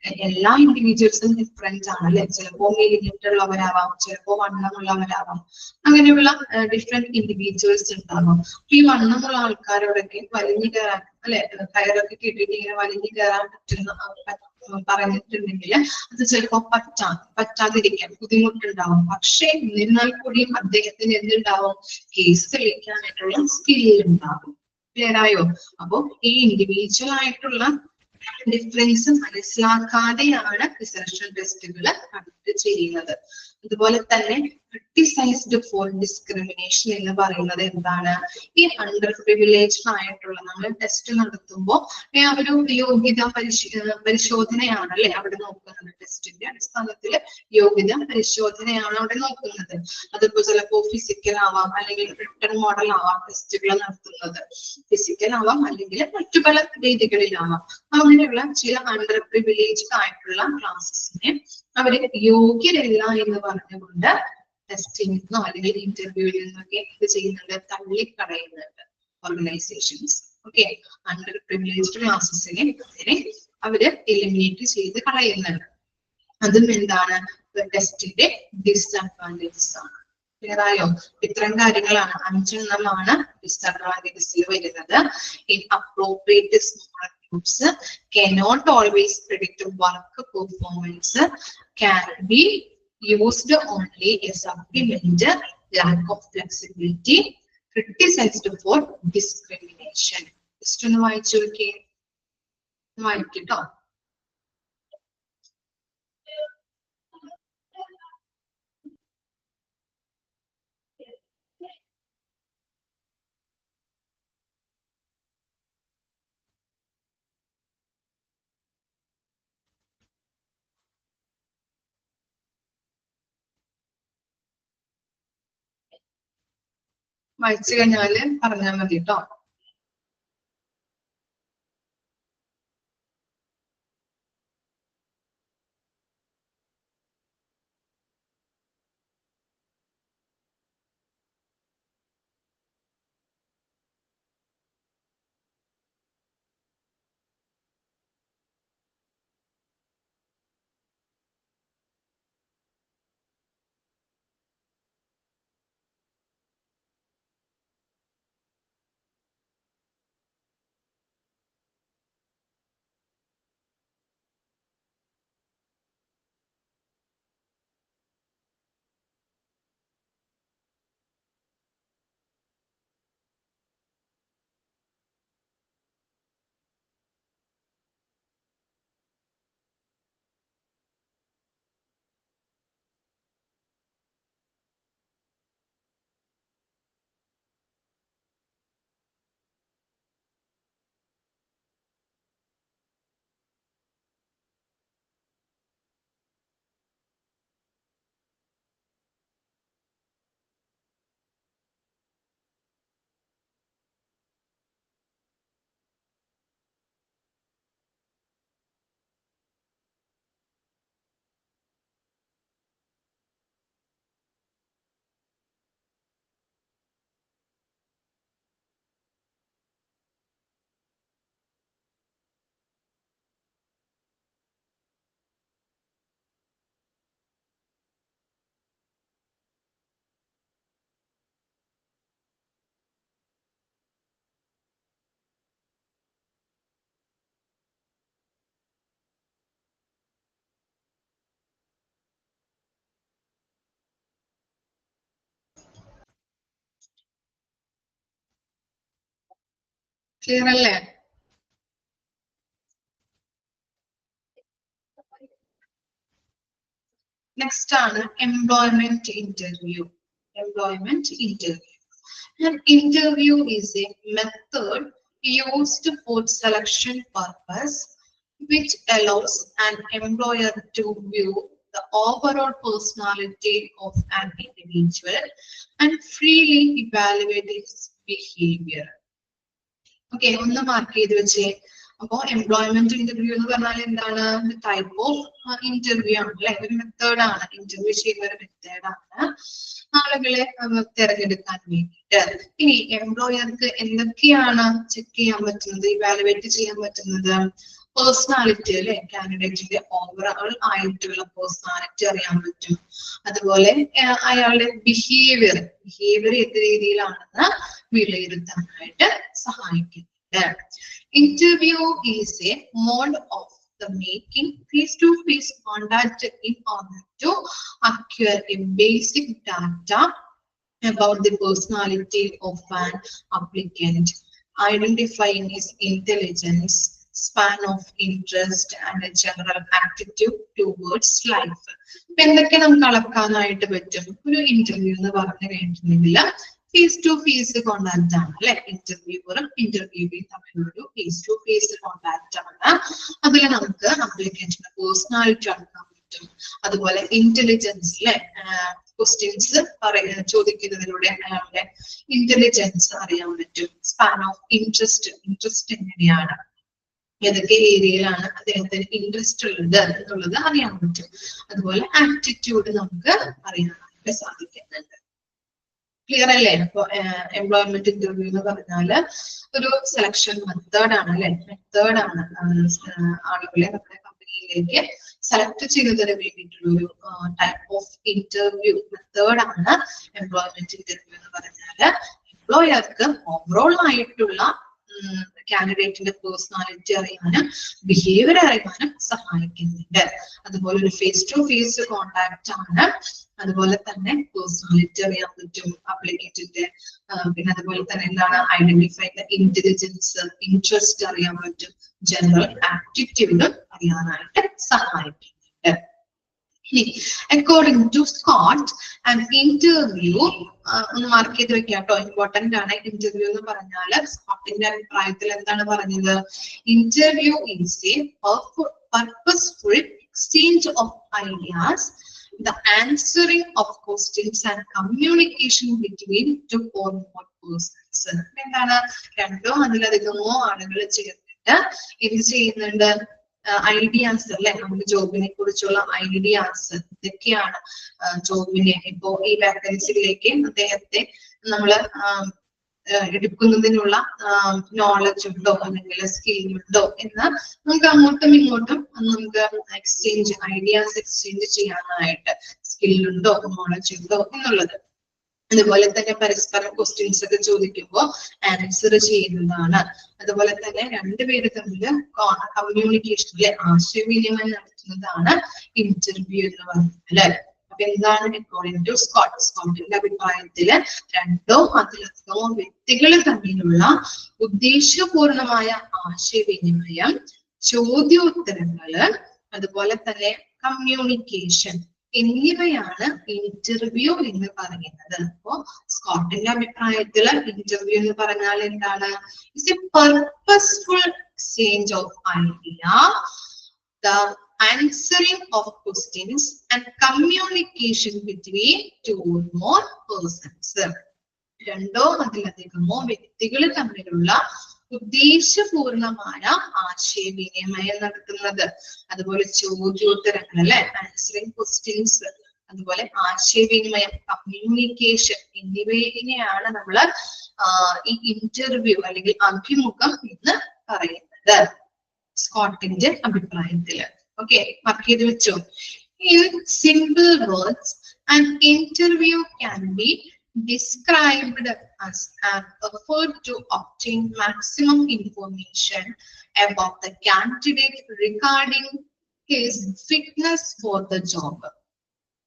എല്ലാ ഇൻഡിവിജ്വൽസും ഡിഫറെന്റ് ആണ് അല്ലെ. ചിലപ്പോൾ മെലിഞ്ഞിട്ടുള്ളവരാവാം, ചിലപ്പോൾ വണ്ണമുള്ളവരാവാം, അങ്ങനെയുള്ള ഡിഫറെന്റ് ഇൻഡിവിജ്വൽസ് ഉണ്ടാവാം. ഈ വണ്ണമുള്ള ആൾക്കാരോടൊക്കെ വലിഞ്ഞു കയറാൻ അല്ലെ, കയറൊക്കെ കിട്ടിയിട്ട് ഇങ്ങനെ വലിഞ്ഞു കയറാൻ പറഞ്ഞിട്ടുണ്ടെങ്കിൽ അത് ചിലപ്പോൾ പറ്റാതിരിക്കാൻ ബുദ്ധിമുട്ടുണ്ടാവും. പക്ഷെ എന്നിരുന്നാൽ കൂടിയും അദ്ദേഹത്തിന് എന്തുണ്ടാവും, കേസ് തെളിയിക്കാനായിട്ടുള്ള സ്കില്ല് ഉണ്ടാവും. ക്ലിയറായോ? അപ്പൊ ഈ ഇൻഡിവിജ്വൽ ആയിട്ടുള്ള ഡിഫറൻസ് മനസ്സിലാക്കാതെയാണ് റിസർച്ച് ടെസ്റ്റുകൾ കണ്ടക്ട് ചെയ്യുന്നത്. അതുപോലെ തന്നെ ക്രിട്ടിസൈസ്ഡ് ഫോർ ഡിസ്ക്രിമിനേഷൻ എന്ന് പറയുന്നത് എന്താണ്, ഈ അണ്ടർ പ്രിവിലേജ്ഡ് ആയിട്ടുള്ള നമ്മൾ ടെസ്റ്റ് നടത്തുമ്പോൾ ഒരു യോഗ്യത പരിശോധനയാണ് അല്ലെ അവിടെ നോക്കുന്നത്. ടെസ്റ്റിന്റെ അടിസ്ഥാനത്തിൽ യോഗ്യത പരിശോധനയാണ് അവിടെ നോക്കുന്നത്. അതിപ്പോ ചിലപ്പോ ഫിസിക്കൽ ആവാം, അല്ലെങ്കിൽ റിട്ടൺ മോഡൽ ആവാം ടെസ്റ്റുകൾ നടത്തുന്നത്. ഫിസിക്കൽ ആവാം, അല്ലെങ്കിൽ മറ്റു പല രീതികളിലാവാം. അങ്ങനെയുള്ള ചില അണ്ടർ പ്രിവിലേജ്ഡ് ആയിട്ടുള്ള ക്ലാസ്സസിനെ അവര് യോഗ്യരല്ല എന്ന് പറഞ്ഞുകൊണ്ട് ടെസ്റ്റിൽ നിന്നോ അല്ലെങ്കിൽ ഇന്റർവ്യൂവിൽ നിന്നൊക്കെ ഇത് ചെയ്യുന്നുണ്ട്, തള്ളിക്കളയുന്നുണ്ട് ഓർഗനൈസേഷൻസ്. ഓക്കെ, അണ്ടർ പ്രിവിലേജ്ഡ് ക്ലാസസിനെ അവര് എലിമിനേറ്റ് ചെയ്ത് കളയുന്നുണ്ട്. അതും എന്താണ്, ടെസ്റ്റിന്റെ ഡിസ്അഡ്വാൻറ്റേജസ് ആണ്. ക്ലിയർ ആയോ? ഇത്തരം കാര്യങ്ങളാണ്, 5 എണ്ണമാണ് ഡിസ്അഡ്വാൻറ്റേജസിൽ വരുന്നത്. In appropriate small groups cannot always predict work performance, can be used only a supplement, lack of flexibility, criticized for discrimination. Just ഒന്ന് വായിച്ചു നോക്കിയേ, വായിക്കട്ടോ. വായിച്ചു കഴിഞ്ഞാല് പറഞ്ഞാൽ മതി കേട്ടോ. ക്ലിയർ അല്ലേ? നെക്സ്റ്റ് ആണ് employment interview. Employment interview. An interview is a method used for selection purpose which allows an employer to view the overall personality of an individual and freely evaluate its behavior. Okay, ഒന്ന് mark ചെയ്ത് വെച്ചേ. അപ്പോ employment interview എന്ന് പറഞ്ഞാൽ എന്താണ്, type of interview ആണ് അല്ലെ, ഒരു മെത്തേഡാണ്, ഇന്റർവ്യൂ ചെയ്യുന്ന ഒരു മെത്തേഡാണ് ആളുകളെ തിരഞ്ഞെടുക്കാൻ വേണ്ടിയിട്ട്. ഇനി എംപ്ലോയർക്ക് എന്തൊക്കെയാണ് ചെക്ക് ചെയ്യാൻ പറ്റുന്നത്, ഇവാലുവേറ്റ് ചെയ്യാൻ പറ്റുന്നത്? പേഴ്സണാലിറ്റി അല്ലെ, കാൻഡിഡേറ്റിന്റെ ഓവറോൾ ആയിട്ടുള്ള പേഴ്സണാലിറ്റി അറിയാൻ പറ്റും. അതുപോലെ അയാളുടെ ബിഹേവിയർ ഏത് രീതിയിലാണെന്ന് വിലയിരുത്താനായിട്ട് സഹായിക്കുന്നുണ്ട്. Interview is a mode of the making face-to-face contact in order to acquire a basic data about the personality of an applicant, identifying his intelligence, span of interest and a general attitude towards life. എന്തൊക്കെ നമുക്ക് അളക്കാനായിട്ട് പറ്റും? ഒരു interview എന്ന് പറഞ്ഞു കഴിഞ്ഞിട്ടുണ്ടെങ്കിൽ face to face contact ആണ് അല്ലെ. ഇന്റർവ്യൂവറും ഇന്റർവ്യൂവിയും തമ്മിലൊരു ഫേസ് ടു ഫേസ് കോണ്ടാക്ട് ആണ്. അതിൽ നമുക്ക് അപ്ലിക്കന്റിന്റെ പേഴ്സണാലിറ്റി അളക്കാൻ പറ്റും. അതുപോലെ ഇന്റലിജൻസ് അല്ലെ, ക്വസ്റ്റ്യൻസ് ചോദിക്കുന്നതിലൂടെ അയാളുടെ ഇന്റലിജൻസ് അറിയാൻ പറ്റും. സ്പാൻ ഓഫ് ഇൻട്രസ്റ്റ് എങ്ങനെയാണ്, ഏതൊക്കെ ഏരിയയിലാണ് അദ്ദേഹത്തിന് ഇൻട്രസ്റ്റ് ഉള്ളത് എന്നുള്ളത് അറിയാൻ പറ്റും. അതുപോലെ ആറ്റിറ്റ്യൂഡ് നമുക്ക് അറിയാനായിട്ട് സാധിക്കുന്നുണ്ട്. ക്ലിയർ അല്ലേ? അപ്പൊ എംപ്ലോയ്മെന്റ് ഇന്റർവ്യൂ എന്ന് പറഞ്ഞാല് ഒരു സെലക്ഷൻ മെത്തേഡാണ് അല്ലെ, മെത്തേഡാണ് ആളുകളെ നമ്മുടെ കമ്പനിയിലേക്ക് സെലക്ട് ചെയ്യുന്നതിന് വേണ്ടിയിട്ടുള്ള ഒരു ടൈപ്പ് ഓഫ് ഇന്റർവ്യൂ മെത്തേഡാണ് എംപ്ലോയ്മെന്റ് ഇന്റർവ്യൂ എന്ന് പറഞ്ഞാല്. എംപ്ലോയർക്ക് ഓവറോൾ ആയിട്ടുള്ള കാൻഡിഡേറ്റിന്റെ പേഴ്സണാലിറ്റി അറിയാനും ബിഹേവിയർ അറിയാനും സഹായിക്കുന്നുണ്ട്. അതുപോലെ ഒരു ഫേസ് ടു ഫേസ് കോണ്ടാക്ട് ആണ്. അതുപോലെ തന്നെ പേഴ്സണാലിറ്റി അറിയാൻ പറ്റും അപ്ലിക്കന്റിന്റെ. പിന്നെ അതുപോലെ തന്നെ എന്താണ്, ഐഡന്റിഫൈ ദ ഇന്റലിജൻസ്, ഇൻട്രസ്റ്റ് അറിയാൻ പറ്റും. ജനറൽ ആപ്റ്റിറ്റ്യൂഡ് അറിയാനായിട്ട് സഹായിക്കുന്നുണ്ട്. According to Scott, an interview ഒന്ന് മാർക്ക് ചെയ്ത് വെക്കാം കേട്ടോ, ഇമ്പോർട്ടന്റ് ആണ്. ഇന്റർവ്യൂ എന്ന് പറഞ്ഞാല് സ്കോട്ടിന്റെ അഭിപ്രായത്തിൽ എന്താണ് പറഞ്ഞത്? Interview is A purposeful exchange of ideas, the answering of questions and communication between two or more persons. എന്താണ്, രണ്ടോ അതിലധികമോ ആളുകൾ ചേർന്നിട്ട് ഇത് ചെയ്യുന്നുണ്ട്, ഐഡിയാസ് അല്ലെ, നമുക്ക് ജോബിനെ കുറിച്ചുള്ള ഐഡിയാസ് ഇതൊക്കെയാണ്. ജോബിനെ ഇപ്പോ ഈ വാക്കൻസിയിലേക്ക് അദ്ദേഹത്തെ നമ്മള് എടുക്കുന്നതിനുള്ള നോളജ് ഉണ്ടോ അല്ലെങ്കിൽ സ്കിൽ ഉണ്ടോ എന്ന് നമുക്ക് അങ്ങോട്ടും ഇങ്ങോട്ടും നമുക്ക് എക്സ്ചേഞ്ച്, ഐഡിയാസ് എക്സ്ചേഞ്ച് ചെയ്യാനായിട്ട് സ്കിൽ ഉണ്ടോ നോളജ് ഉണ്ടോ എന്നുള്ളത്. അതുപോലെ തന്നെ പരസ്പരം ക്വസ്റ്റ്യൻസ് ഒക്കെ ചോദിക്കുമ്പോൾ ആൻസർ ചെയ്യുന്നതാണ്. അതുപോലെ തന്നെ രണ്ടുപേര് തമ്മിൽ കമ്മ്യൂണിക്കേഷൻ അല്ലെ, ആശയവിനിമയം നടത്തുന്നതാണ് ഇന്റർവ്യൂ എന്ന് പറഞ്ഞാൽ. അപ്പൊ എന്താണ്, അക്കോർഡിംഗ് ടു സ്കോട്ടിന്റെ അഭിപ്രായത്തില് രണ്ടോ അതിലധികമോ വ്യക്തികൾ തമ്മിലുള്ള ഉദ്ദേശപൂർണമായ ആശയവിനിമയം, ചോദ്യോത്തരങ്ങള്, അതുപോലെ തന്നെ കമ്മ്യൂണിക്കേഷൻ എന്നിവയാണ് ഇന്റർവ്യൂ എന്ന് പറയുന്നത്. അപ്പോ സ്കോട്ടിന്റെ അഭിപ്രായത്തില് ഇന്റർവ്യൂ എന്ന് പറഞ്ഞാൽ എന്താണ്? It's A purposeful exchange of idea, the answering of questions and communication between two or more persons. രണ്ടോ അതിലധികമോ വ്യക്തികൾ തമ്മിലുള്ള ഉദ്ദേശപൂർണമായ ആശയവിനിമയം നടത്തുന്നത്. അതുപോലെ ചോദ്യോത്തരങ്ങൾ അല്ലെ, ആൻസറിങ് ക്വസ്റ്റ്യൻസ്, അതുപോലെ ആശയവിനിമയം, കമ്മ്യൂണിക്കേഷൻ എന്നിവയാണ് നമ്മള് ഈ ഇന്റർവ്യൂ അല്ലെങ്കിൽ അഭിമുഖം എന്ന് പറയുന്നത് സ്കോട്ടിന്റെ അഭിപ്രായത്തില്. ഓക്കെ, മാർക്ക് ചെയ്ത് വെച്ചോ. In simple words, an interview can be described as an effort to obtain maximum information about the candidate regarding his fitness for the job.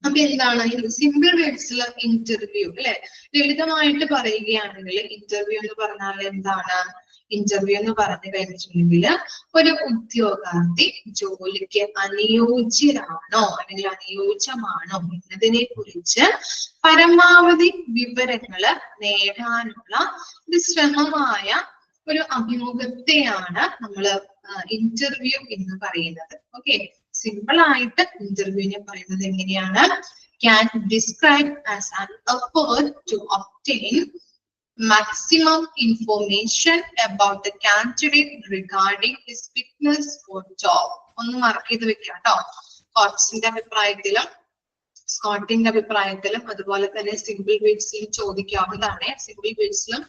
അപ്പൊ എന്താണ് സിമ്പിൾ വേർഡ്സിൽ ഇന്റർവ്യൂ അല്ലെ, ലളിതമായിട്ട് പറയുകയാണെങ്കിൽ ഇന്റർവ്യൂ എന്ന് പറഞ്ഞാൽ എന്താണ്? ഇന്റർവ്യൂ എന്ന് പറഞ്ഞു കഴിഞ്ഞിട്ടുണ്ടെങ്കിൽ ഒരു ഉദ്യോഗാർത്ഥി ജോലിക്ക് അനുയോജ്യരാണോ അല്ലെങ്കിൽ അനുയോജ്യമാണോ എന്നതിനെ കുറിച്ച് പരമാവധി വിവരങ്ങള് നേടാനുള്ള ഒരു ശ്രമമായ ഒരു അഭിമുഖത്തെയാണ് നമ്മള് ഇന്റർവ്യൂ എന്ന് പറയുന്നത്. ഓക്കെ, സിമ്പിൾ ആയിട്ട് ഇന്റർവ്യൂവിനെ പറയുന്നത് എങ്ങനെയാണ്? Can describe as an effort to obtain maximum information about the candidate regarding his fitness for job. ഒന്ന് മാർക്ക് ചെയ്ത് വെക്കാം കേട്ടോ. സ്കോട്ടിന്റെ അഭിപ്രായത്തിലും അതുപോലെ തന്നെ സിമ്പിൾ വേർഡ്സിലും ചോദിക്കാവുന്നതാണ്. സിമ്പിൾ വേർഡ്സിലും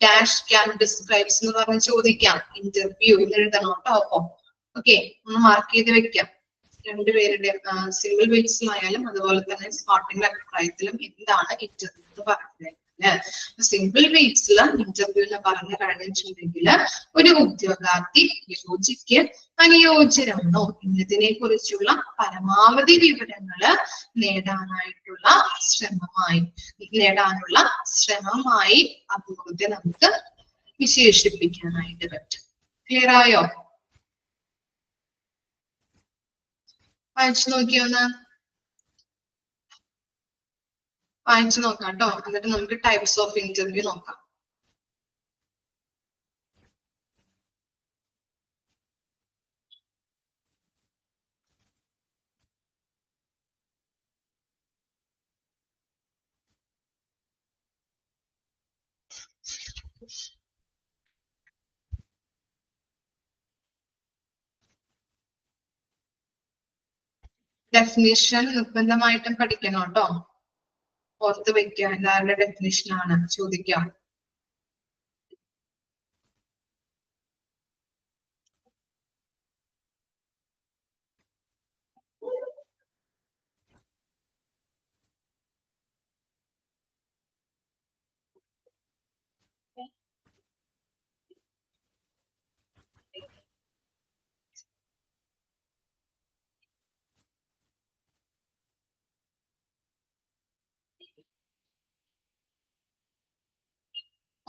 ഡാഷ് ക്യാൻ ഡിസ്ക്രൈബ്സ് എന്ന് പറഞ്ഞ് ചോദിക്കാം. ഇന്റർവ്യൂ എഴുതണം കേട്ടോ. ഓക്കെ, ഒന്ന് മാർക്ക് ചെയ്ത് വെക്കാം. രണ്ടുപേരുടെ സിംഗിൾ ബേസിലായാലും അതുപോലെ തന്നെ സ്കോട്ടിന്റെ അഭിപ്രായത്തിലും എന്താണ് ഇന്റർവ്യൂ എന്ന് പറയുന്നത്. സിംഗിൾ ബേസിൽ ഇന്റർവ്യൂ എന്ന് പറഞ്ഞു കഴിഞ്ഞിട്ടുണ്ടെങ്കിൽ ഒരു ഉദ്യോഗാർത്ഥി യോജിക്ക് അനുയോജ്യരാണോ എന്നതിനെ കുറിച്ചുള്ള പരമാവധി വിവരങ്ങള് നേടാനുള്ള ശ്രമമായി അഭിമുഖത്തെ നമുക്ക് വിശേഷിപ്പിക്കാനായിട്ട് പറ്റും. ക്ലിയർ ആയോ? വായിച്ചു നോക്കിയോന്ന്, വായിച്ചു നോക്കാം കേട്ടോ. എന്നിട്ട് നമുക്ക് ടൈപ്സ് ഓഫ് ഇന്റർവ്യൂ നോക്കാം. ഡെഫിനിഷൻ നിർബന്ധമായിട്ടും പഠിക്കണം കേട്ടോ. ഓർത്ത് വെക്കുക, എല്ലാവരുടെ ഡെഫിനിഷൻ ആണ് ചോദിക്കാം.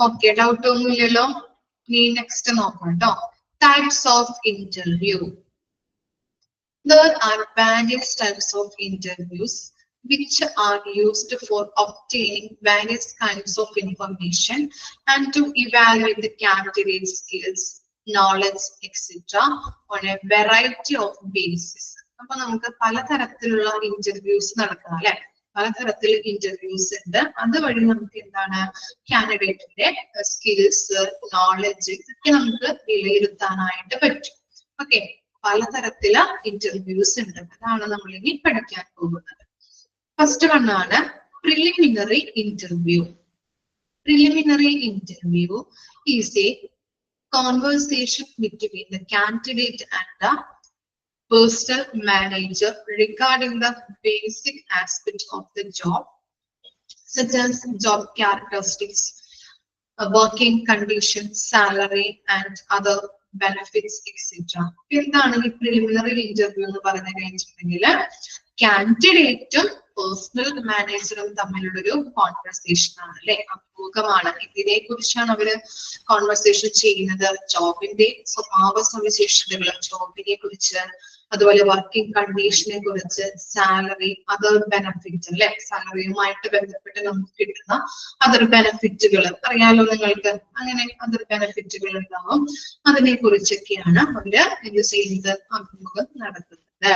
ഓക്കെ, ഡൗട്ട് ഒന്നുമില്ലല്ലോ. ഇനി നെക്സ്റ്റ് നോക്കാം കേട്ടോ. Types of interview. There are various types of interviews which are used for obtaining various kinds of information and to evaluate the candidate's skills, knowledge, etc. on a variety of bases. അപ്പൊ നമുക്ക് പലതരത്തിലുള്ള interviews നടക്കാം അല്ലെ. പലതരത്തിൽ interviews ഉണ്ട്. അതുവഴി നമുക്ക് എന്താണ് കാൻഡിഡേറ്റിന്റെ സ്കിൽസ്, നോളജ് ഇതൊക്കെ നമുക്ക് വിലയിരുത്താനായിട്ട് പറ്റും. ഓക്കെ, പലതരത്തില് ഇന്റർവ്യൂസ് ഉണ്ട്. അതാണ് നമ്മൾ ഇനി പഠിക്കാൻ പോകുന്നത്. ഫസ്റ്റ് വൺ ആണ് preliminary interview. Preliminary interview is a conversation between the candidate and the personal manager regarding the basic aspects of the job, such as job characteristics, working conditions, salary, and other benefits, etc. എന്താണ് ഈ preliminary interview എന്ന് പറഞ്ഞു കഴിഞ്ഞിട്ടുണ്ടെങ്കിൽ കാൻഡിഡേറ്റും personal മാനേജറും തമ്മിലുള്ള ഒരു conversation ആണ് അല്ലെ, അഭിമുഖമാണ്. ഇതിനെ കുറിച്ചാണ് അവര് കോൺവെർസേഷൻ ചെയ്യുന്നത്. ജോബിന്റെ സ്വഭാവ സവിശേഷതകൾ, ജോബിനെ കുറിച്ച്, അതുപോലെ വർക്കിംഗ് കണ്ടീഷനെ കുറിച്ച്, സാലറി, അതർ ബെനഫിറ്റ് അല്ലെ, സാലറിയുമായിട്ട് ബന്ധപ്പെട്ട് നമുക്ക് കിട്ടുന്ന അതർ ബെനഫിറ്റുകൾ അറിയാലോ നിങ്ങൾക്ക്. അങ്ങനെ അതർ ബെനഫിറ്റുകൾ ഉണ്ടാവും. അതിനെ കുറിച്ചൊക്കെയാണ് അവര് എന്ത് ചെയ്യുന്നത്, അഭിമുഖം നടത്തുന്നത്.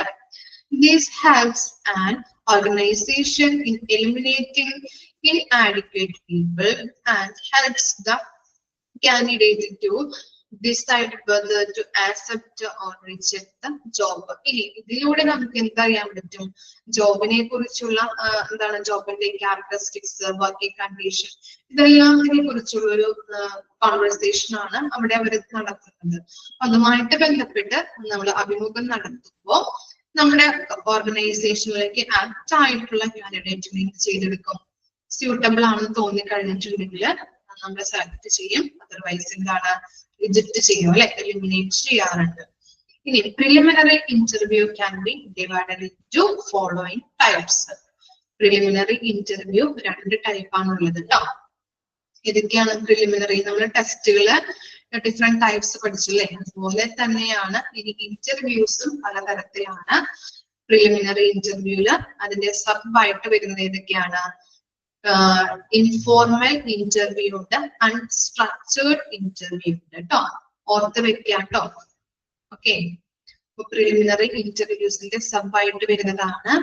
This helps an organization in eliminating inadequate people and helps the candidate to decide whether to accept or reject the job. ഇനി ഇതിലൂടെ നമുക്ക് എന്തറിയാൻ പറ്റും, ജോബിനെ കുറിച്ചുള്ള എന്താണ് ജോബിന്റെ ക്യാരക്ടറിസ്റ്റിക്സ്, വർക്കിംഗ് കണ്ടീഷൻ, ഇതെല്ലാത്തിനെ കുറിച്ചുള്ള ഒരു കോൺവെർസേഷൻ ആണ് അവിടെ അവർ നടത്തുന്നത്. അതുമായിട്ട് ബന്ധപ്പെട്ട് നമ്മൾ അഭിമുഖം നടത്തുമ്പോൾ നമ്മുടെ ഓർഗനൈസേഷനിലേക്ക് ആപ്റ്റ് ആയിട്ടുള്ള കാൻഡിഡേറ്റിനെ ചെയ്തെടുക്കും. സ്യൂട്ടബിൾ ആണെന്ന് തോന്നി കഴിഞ്ഞിട്ടുണ്ടെങ്കിൽ നമ്മൾ സെലക്ട് ചെയ്യും. അതർവൈസ് എന്താണ് റിജക്ട് ചെയ്യും അല്ലെ, എലിമിനേറ്റ് ചെയ്യാറുണ്ട്. ഇനി preliminary interview can be divided into following types. Preliminary interview രണ്ട് ടൈപ്പ് ആണുള്ളത് കേട്ടോ. ഇതൊക്കെയാണ് പ്രിലിമിനറി. നമ്മൾ ടെസ്റ്റുകള് ഡിഫറെന്റ് ടൈപ്സ് പഠിച്ചില്ലേ, അതുപോലെ തന്നെയാണ് ഇനി ഇന്റർവ്യൂസും പലതരത്തിലാണ്. പ്രിലിമിനറി ഇന്റർവ്യൂല് അതിന്റെ സബ് ആയിട്ട് വരുന്നത് ഏതൊക്കെയാണ്, ഇൻഫോർമൽ ഇന്റർവ്യൂ ഉണ്ട്, അൺസ്ട്രക്ചേർഡ് ഇന്റർവ്യൂ ഉണ്ട് കേട്ടോ. ഓർത്ത് വെക്കാം കേട്ടോ. ഓക്കെ, അപ്പൊ പ്രിലിമിനറി ഇന്റർവ്യൂസിന്റെ സബ് ആയിട്ട് വരുന്നതാണ്.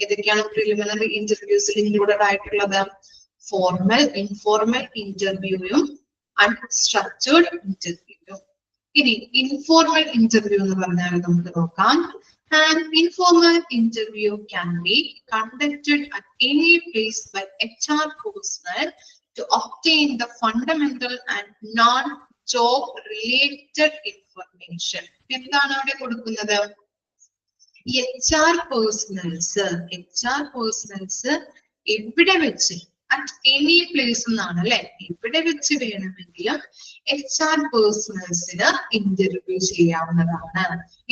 ഏതൊക്കെയാണ് പ്രിലിമിനറി ഇന്റർവ്യൂസിൽ ഇൻക്ലൂഡഡ് ആയിട്ടുള്ളത്, ഫോർമൽ, ഇൻഫോർമൽ ഇന്റർവ്യൂയും അൺസ്ട്രക്ചേർഡ് ഇന്റർവ്യൂ. ഇനി ഇൻഫോർമൽ ഇന്റർവ്യൂ എന്ന് പറഞ്ഞാൽ നമുക്ക് നോക്കാം. An informal interview can be conducted at any place by HR personnel to obtain the fundamental and job related information. എന്താണ് അവിടെ കൊടുക്കുന്നത്? HR പേഴ്സണൽസ് എവിടെ വെച്ച്, അറ്റ് എനി പ്ലേസ് എന്നാണ് അല്ലെ. എവിടെ വെച്ച് വേണമെങ്കിലും HR പേഴ്സണൽസിന് ഇന്റർവ്യൂ ചെയ്യാവുന്നതാണ്.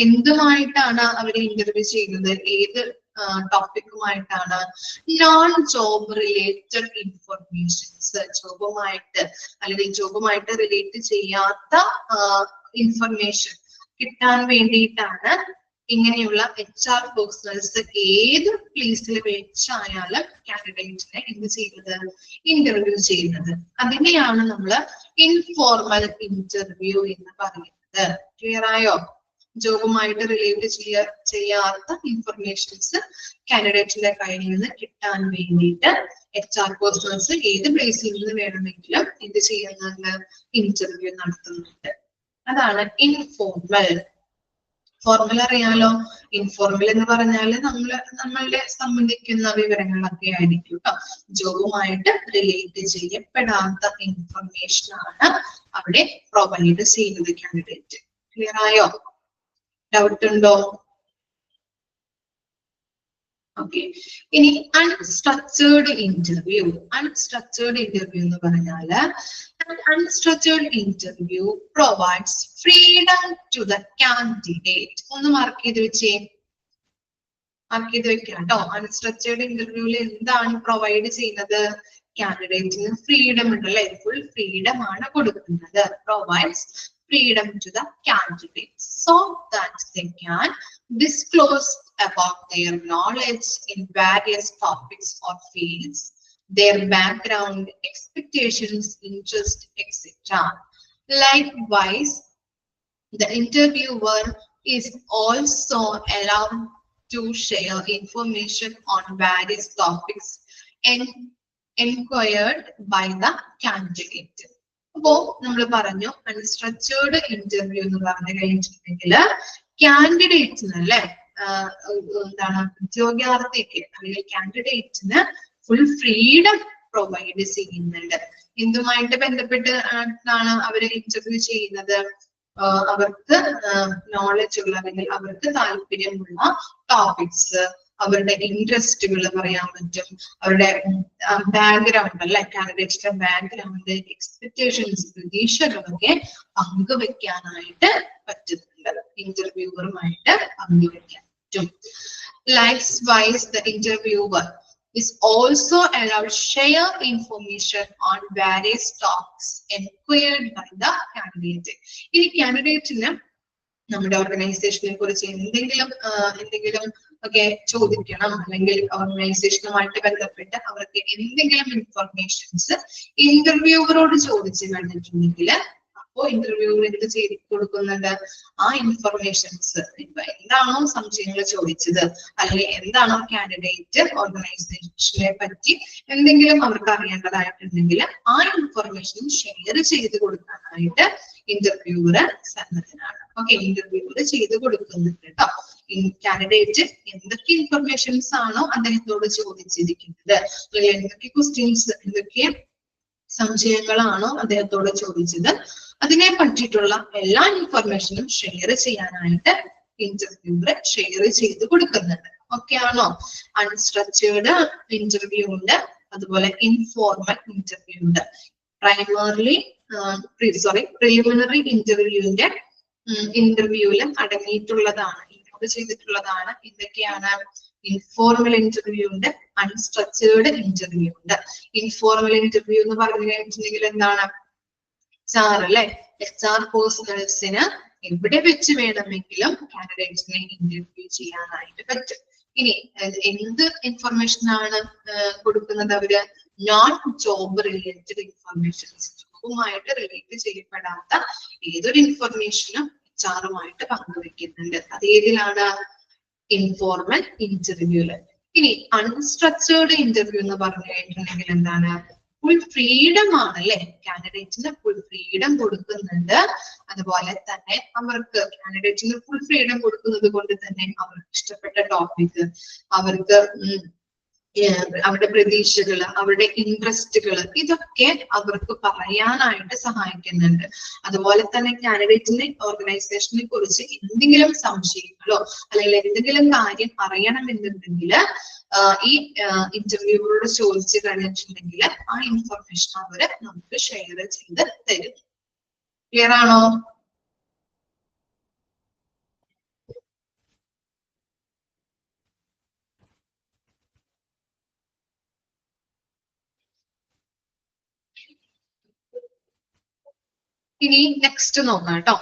എന്തുമായിട്ടാണ് അവർ ഇന്റർവ്യൂ ചെയ്യുന്നത്? ഏത് ടോപ്പിക്കുമായിട്ടാണ്? Non job related informations. ജോബുമായിട്ട് അല്ലെങ്കിൽ ജോബുമായിട്ട് റിലേറ്റ് ചെയ്യാത്ത ഇൻഫർമേഷൻ കിട്ടാൻ വേണ്ടിയിട്ടാണ് ഇങ്ങനെയുള്ള HR പേഴ്സണൽസ് ഏത് പ്ലേസിൽ വെച്ചായാലും കാൻഡിഡേറ്റിനെ എന്ത് ചെയ്യുന്നത്? ഇന്റർവ്യൂ ചെയ്യുന്നത്. അതിനെയാണ് നമ്മൾ ഇൻഫോർമൽ ഇന്റർവ്യൂ എന്ന് പറയുന്നത്. ക്ലിയർ ആയോ? ജോബുമായിട്ട് റിലേറ്റ് ചെയ്യാത്ത ഇൻഫർമേഷൻസ് കാൻഡിഡേറ്റിന്റെ കയ്യിൽ നിന്ന് കിട്ടാൻ വേണ്ടിയിട്ട് HR പേഴ്സണൽസ് ഏത് പ്ലേസിൽ നിന്ന് വേണമെങ്കിലും എന്ത് ചെയ്യുന്നുണ്ട്? ഇന്റർവ്യൂ നടത്തുന്നുണ്ട്. അതാണ് ഇൻഫോർമൽ. ഫോർമൽ അറിയാലോ. ഇൻഫോർമൽ എന്ന് പറഞ്ഞാൽ നമ്മളുടെ സംബന്ധിക്കുന്ന വിവരങ്ങളൊക്കെ ആയിരിക്കും കേട്ടോ. ജോബുമായിട്ട് റിലേറ്റ് ചെയ്യപ്പെടാത്ത ഇൻഫർമേഷൻ ആണ് അവിടെ പ്രൊവൈഡ് ചെയ്യുന്നത് കാൻഡിഡേറ്റ്. ക്ലിയർ ആയോ? ഡൗട്ട് ഉണ്ടോ? ഓക്കെ. ഇനി അൺസ്ട്രക്ചേർഡ് ഇന്റർവ്യൂ. അൺസ്ട്രക്ചേർഡ് ഇന്റർവ്യൂ എന്ന് പറഞ്ഞാല് unstructured interview provides freedom to the candidate. ഒന്ന് മാർക്ക് ചെയ്ത് വെച്ചേ. മാർക്ക് ചെയ്ത് വെക്കാം കേട്ടോ. അൺസ്ട്രക്ചേർഡ് ഇന്റർവ്യൂവിൽ എന്താണ് പ്രൊവൈഡ് ചെയ്യുന്നത്? കാൻഡിഡേറ്റിന് ഫ്രീഡം ഉണ്ട് അല്ലെ. ഫുൾ ഫ്രീഡം ആണ് കൊടുക്കുന്നത്. provides freedom to the candidate so that they can disclose about their knowledge in various topics or fields, their background, expectations, interest, etc. Likewise, the interviewer is also allowed to share information on various topics inquired by the candidate. അപ്പോ നമ്മൾ പറഞ്ഞു unstructured interview എന്ന് പറഞ്ഞു കഴിഞ്ഞിട്ടുണ്ടെങ്കിൽ കാൻഡിഡേറ്റിന് അല്ലെ എന്താണ് ഉദ്യോഗാർത്ഥിക്ക് അല്ലെങ്കിൽ കാൻഡിഡേറ്റിന് full freedom provide ചെയ്യുന്നുണ്ട്. എന്തുമായിട്ട് ബന്ധപ്പെട്ട് ആണ് അവര് ഇന്റർവ്യൂ ചെയ്യുന്നത്? അവർക്ക് നോളജ് ഉള്ള അല്ലെങ്കിൽ അവർക്ക് താല്പര്യമുള്ള ടോപ്പിക്സ്, അവരുടെ ഇൻട്രസ്റ്റുകൾ പറയാൻ പറ്റും, അവരുടെ ബാക്ക്ഗ്രൗണ്ട് അല്ലെ, കാൻഡിഡേറ്റ്സിന്റെ ബാക്ക്ഗ്രൗണ്ട്, എക്സ്പെക്ടേഷൻസ്, പ്രതീക്ഷകളൊക്കെ പങ്കുവെക്കാനായിട്ട് പറ്റുന്നുണ്ട്. ഇന്റർവ്യൂവറുമായിട്ട് പങ്കുവെക്കാൻ പറ്റും. Likewise, the interviewer is also allowed to share information on various topics inquired by the candidate. ഈ കാൻഡിഡേറ്റിന് നമ്മുടെ ഓർഗനൈസേഷനെ കുറിച്ച് എന്തെങ്കിലും ഒക്കെ ചോദിക്കണം, അല്ലെങ്കിൽ ഓർഗനൈസേഷനുമായിട്ട് ബന്ധപ്പെട്ട് അവർക്ക് എന്തെങ്കിലും ഇൻഫർമേഷൻസ് ഇന്റർവ്യൂവറോട് ചോദിച്ചു കഴിഞ്ഞിട്ടുണ്ടെങ്കിൽ അപ്പോൾ ഇന്റർവ്യൂവർ എന്ത് ചെയ്ത് കൊടുക്കുന്നുണ്ട്? ആ ഇൻഫർമേഷൻസ് ഇപ്പൊ എന്താണോ സംശയങ്ങൾ ചോദിച്ചത് അല്ലെങ്കിൽ എന്താണോ കാൻഡിഡേറ്റ് ഓർഗനൈസേഷനെ പറ്റി എന്തെങ്കിലും അവർക്ക് അറിയേണ്ടതായിട്ടുണ്ടെങ്കിൽ ആ ഇൻഫർമേഷൻ ഷെയർ ചെയ്ത് കൊടുക്കാനായിട്ട് ഇന്റർവ്യൂവർ സന്നദ്ധനാണ്. ഓക്കെ, ഇന്റർവ്യൂവർ ചെയ്ത് കൊടുക്കുന്നുണ്ട് കേട്ടോ. കാൻഡിഡേറ്റ് എന്തൊക്കെ ഇൻഫർമേഷൻസ് ആണോ അദ്ദേഹത്തോട് ചോദിച്ചിരിക്കുന്നത്, അല്ലെങ്കിൽ എന്തൊക്കെ ക്വസ്റ്റ്യൻസ്, എന്തൊക്കെ സംശയങ്ങളാണോ അദ്ദേഹത്തോട് ചോദിച്ചത്, അതിനെ പറ്റിയിട്ടുള്ള എല്ലാ ഇൻഫർമേഷനും ഷെയർ ചെയ്യാനായിട്ട് ഇന്റർവ്യൂവർ ഷെയർ ചെയ്ത് കൊടുക്കുന്നുണ്ട്. ഓക്കെ ആണോ? അൺസ്ട്രക്ചേർഡ് ഇന്റർവ്യൂ ഉണ്ട്, അതുപോലെ ഇൻഫോർമൽ ഇന്റർവ്യൂ ഉണ്ട്. പ്രിലിമിനറി ഇന്റർവ്യൂവിൽ അടങ്ങിയിട്ടുള്ളതാണ്, ഇൻക്ലൂഡ് ചെയ്തിട്ടുള്ളതാണ്. എന്തൊക്കെയാണ്? ഇൻഫോർമൽ ഇന്റർവ്യൂ ഉണ്ട്, അൺസ്ട്രക്ചേർഡ് ഇന്റർവ്യൂ ഉണ്ട്. ഇൻഫോർമൽ ഇന്റർവ്യൂ എന്ന് പറഞ്ഞു കഴിഞ്ഞിട്ടുണ്ടെങ്കിൽ എന്താണ്? HR പേഴ്സണൽസിന് എവിടെ വെച്ച് വേണമെങ്കിലും കാൻഡിഡേറ്റ്സിനെ ഇന്റർവ്യൂ ചെയ്യാനായിട്ട് പറ്റും. ഇനി എന്ത് ഇൻഫർമേഷൻ ആണ് കൊടുക്കുന്നത് അവര്? Non job related informations. ജോബുമായിട്ട് റിലേറ്റ് ചെയ്യപ്പെടാത്ത ഏതൊരു ഇൻഫർമേഷനും HR-ഉമായിട്ട് പങ്കുവെക്കുന്നുണ്ട്. അത് ഏതിലാണ്? ഇൻഫോർമൽ ഇന്റർവ്യൂല്. ഇനി അൺസ്ട്രക്ചേർഡ് ഇന്റർവ്യൂ എന്ന് പറഞ്ഞു കഴിഞ്ഞിട്ടുണ്ടെങ്കിൽ എന്താണ്? ഫുൾ ഫ്രീഡം ആണ് അല്ലെ, കാൻഡിഡേറ്റിന് ഫുൾ ഫ്രീഡം കൊടുക്കുന്നുണ്ട്. അതുപോലെ തന്നെ അവർക്ക് കാൻഡിഡേറ്റിന് ഫുൾ ഫ്രീഡം കൊടുക്കുന്നത് കൊണ്ട് തന്നെ അവർക്ക് ഇഷ്ടപ്പെട്ട ടോപ്പിക്, അവർക്ക് അവരുടെ പ്രതീക്ഷകള്, അവരുടെ ഇൻട്രസ്റ്റുകള്, ഇതൊക്കെ അവർക്ക് പറയാനായിട്ട് സഹായിക്കുന്നുണ്ട്. അതുപോലെ തന്നെ കാൻഡിഡേറ്റിന്റെ ഓർഗനൈസേഷനെ കുറിച്ച് എന്തെങ്കിലും സംശയങ്ങളോ അല്ലെങ്കിൽ എന്തെങ്കിലും കാര്യം അറിയണമെന്നുണ്ടെങ്കിൽ ഈ ഇന്റർവ്യൂവോട് ചോദിച്ചു കഴിഞ്ഞിട്ടുണ്ടെങ്കിൽ ആ ഇൻഫർമേഷൻ അവര് നമുക്ക് ഷെയർ ചെയ്ത് തരും. ക്ലിയർ ആണോ? ഇനി നെക്സ്റ്റ് നോക്കാം കേട്ടോ.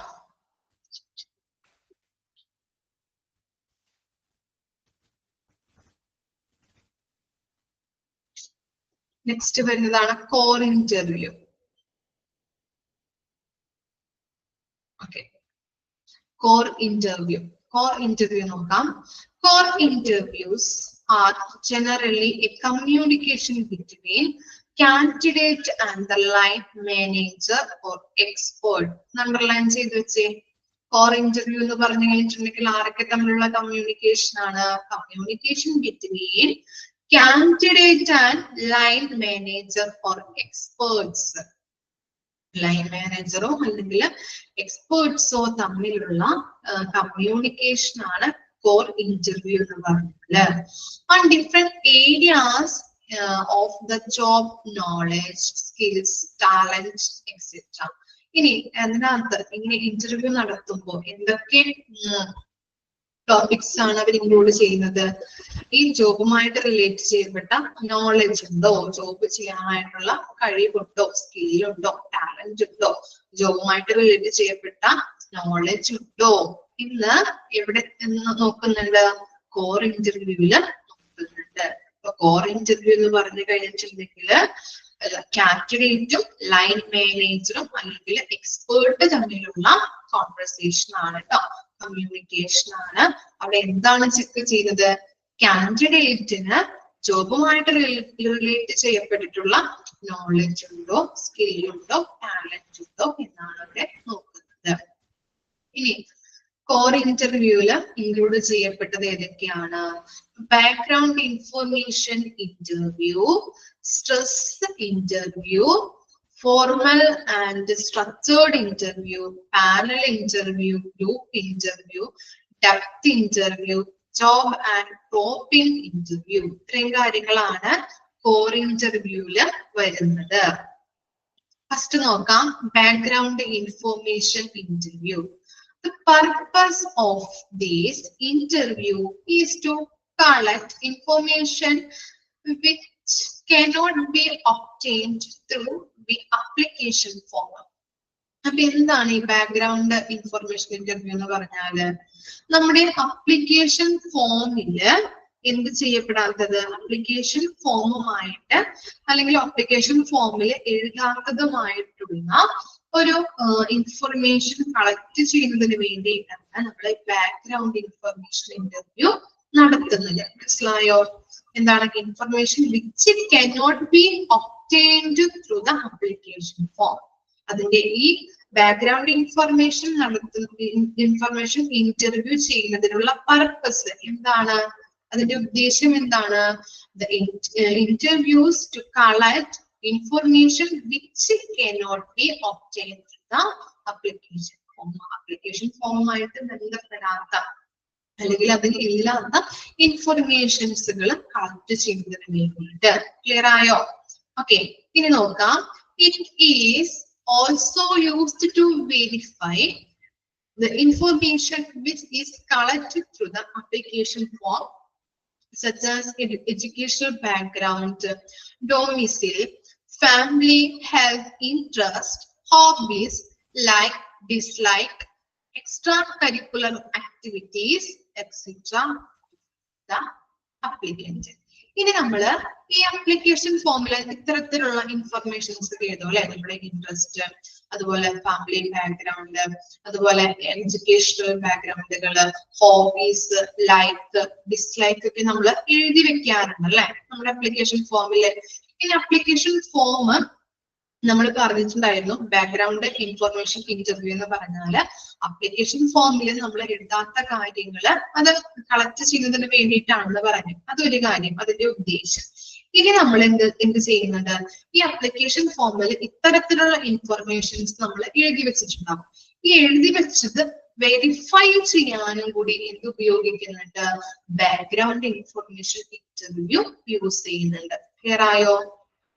നെക്സ്റ്റ് വരുന്നതാണ് core interview. Okay, core interview. Core interview നോക്കാം. Core interviews are generally a communication between candidate and the line manager or expert. Underline ചെയ്ത് വെച്ചേ. കോർ ഇന്റർവ്യൂ എന്ന് പറഞ്ഞു കഴിഞ്ഞിട്ടുണ്ടെങ്കിൽ ആരൊക്കെ തമ്മിലുള്ള കമ്മ്യൂണിക്കേഷൻ ആണ്? Communication between candidate and line manager or experts. Line മാനേജറോ അല്ലെങ്കിൽ എക്സ്പേർട്സോ തമ്മിലുള്ള കമ്മ്യൂണിക്കേഷൻ ആണ് കോർ ഇന്റർവ്യൂ എന്ന് പറഞ്ഞാൽ. On different areas of the job knowledge, skills, talent, etc. ഇനി അതിനകത്ത് ഇങ്ങനെ ഇന്റർവ്യൂ നടത്തുമ്പോൾ എന്തൊക്കെ ടോപ്പിക്സ് ആണ് അവർ ഇൻക്ലൂഡ് ചെയ്യുന്നത്? ഈ ജോബുമായിട്ട് റിലേറ്റ് ചെയ്യപ്പെട്ട നോളജ് ഉണ്ടോ, ജോബ് ചെയ്യാനായിട്ടുള്ള കഴിവുണ്ടോ, സ്കില്ലുണ്ടോ, ടാലന്റ് ഉണ്ടോ, ജോബുമായിട്ട് റിലേറ്റ് ചെയ്യപ്പെട്ട നോളജ് ഉണ്ടോ ഇന്ന് എവിടെ നോക്കുന്നുണ്ട്? കോർ ഇന്റർവ്യൂവില് നോക്കുന്നുണ്ട്. കോർ ഇന്റർവ്യൂ എന്ന് പറഞ്ഞു കഴിഞ്ഞിട്ടുണ്ടെങ്കിൽ കാൻഡിഡേറ്റും ലൈൻ മാനേജറും അല്ലെങ്കിൽ എക്സ്പേർട്ട് തമ്മിലുള്ള കോൺവെർസേഷൻ ആണ് കേട്ടോ, കമ്മ്യൂണിക്കേഷൻ ആണ്. അവിടെ എന്താണ് ചെക്ക് ചെയ്യുന്നത്? കാൻഡിഡേറ്റിന് ജോബുമായിട്ട് റിലേറ്റ് ചെയ്യപ്പെട്ടിട്ടുള്ള നോളജ് ഉണ്ടോ, സ്കില്ലുണ്ടോ, ടാലന്റ് ഉണ്ടോ എന്നാണ് അവിടെ നോക്കുന്നത്. ഇനി കോർ ഇന്റർവ്യൂല് ഇൻക്ലൂഡ് ചെയ്യപ്പെട്ടത് ഏതൊക്കെയാണ്? Background information interview, stress interview, formal and structured interview, panel interview, group interview, depth interview, job and probing interview. ഇത്രയും കാര്യങ്ങളാണ് കോർ ഇന്റർവ്യൂല് വരുന്നത്. ഫസ്റ്റ് നോക്കാം, background information interview. The purpose of this interview is to collect information which cannot be obtained through the application form. അപ്പൊ എന്താണ് ഈ background information interview എന്ന് പറഞ്ഞാല്? നമ്മുടെ അപ്ലിക്കേഷൻ ഫോമില് എന്ത് ചെയ്യപ്പെടാത്തത്? അപ്ലിക്കേഷൻ ഫോമുമായിട്ട് അല്ലെങ്കിൽ അപ്ലിക്കേഷൻ ഫോമിൽ എഴുതാത്തതുമായിട്ടുള്ള ഒരു ഇൻഫർമേഷൻ കളക്ട് ചെയ്യുന്നതിന് വേണ്ടിയിട്ടാണ് നമ്മൾ ബാക്ക്ഗ്രൗണ്ട് ഇൻഫർമേഷൻ ഇന്റർവ്യൂ നടത്തുന്നത്. മനസ്സിലായോ? എന്താണ് information which cannot B obtained through the application form. അതിന്റെ ഈ ബാക്ക്ഗ്രൗണ്ട് ഇൻഫർമേഷൻ ഇൻഫർമേഷൻ ഇന്റർവ്യൂ ചെയ്യുന്നതിനുള്ള പർപ്പസ് എന്താണ്? അതിന്റെ ഉദ്ദേശം എന്താണ്? The interviews to collect information which cannot be obtained through the application form. Application form ആയിട്ട് ബന്ധപ്പെടാത്ത അല്ലെങ്കിൽ അതിൽ ഇല്ലാത്ത ഇൻഫർമേഷൻസുകൾ കളക്ട് ചെയ്യുന്നതിന് വേണ്ടിയിട്ട്. ക്ലിയർ ആയോ? ഓക്കെ, ഇനി നോക്കാം. It is also used to verify the information which is collected through the application form, such as educational background, domicile, family, health, interest, hobbies, like, dislike, extracurricular activities, etc. The applicant. ഇനി നമ്മള് ഈ application ഫോമിൽ ഇത്തരത്തിലുള്ള informations എഴുതും അല്ലെ? നമ്മുടെ interest, അതുപോലെ family background, അതുപോലെ എഡ്യൂക്കേഷണൽ ബാക്ക്ഗ്രൗണ്ടുകള്, ഹോബീസ്, ലൈക്ക്, ഡിസ്ലൈക്ക് ഒക്കെ നമ്മൾ എഴുതി വെക്കാറുണ്ട് അല്ലെ നമ്മുടെ ആപ്ലിക്കേഷൻ ഫോമില്. ഇനി ആപ്ലിക്കേഷൻ ഫോം നമ്മൾ പറഞ്ഞിട്ടുണ്ടായിരുന്നു ബാക്ക്ഗ്രൗണ്ട് ഇൻഫർമേഷൻ ഇന്റർവ്യൂ എന്ന് പറഞ്ഞാല് അപ്ലിക്കേഷൻ ഫോമിൽ നമ്മൾ എഴുതാത്ത കാര്യങ്ങൾ അത് കളക്ട് ചെയ്യുന്നതിന് വേണ്ടിയിട്ടാണെന്ന് പറഞ്ഞു. അതൊരു കാര്യം, അതിന്റെ ഉദ്ദേശം. ഇനി നമ്മൾ എന്ത് ചെയ്യുന്നുണ്ട്, ഈ അപ്ലിക്കേഷൻ ഫോമിൽ ഇത്തരത്തിലുള്ള ഇൻഫർമേഷൻസ് നമ്മൾ എഴുതി വെച്ചിട്ടുണ്ടാവും. ഈ എഴുതി വെച്ചത് വെരിഫൈ ചെയ്യാനും കൂടി എന്ത് ഉപയോഗിക്കുന്നുണ്ട്, ബാക്ക്ഗ്രൗണ്ട് ഇൻഫർമേഷൻ ഇന്റർവ്യൂ യൂസ് ചെയ്യുന്നുണ്ട്. ക്ലിയർ ആയോ?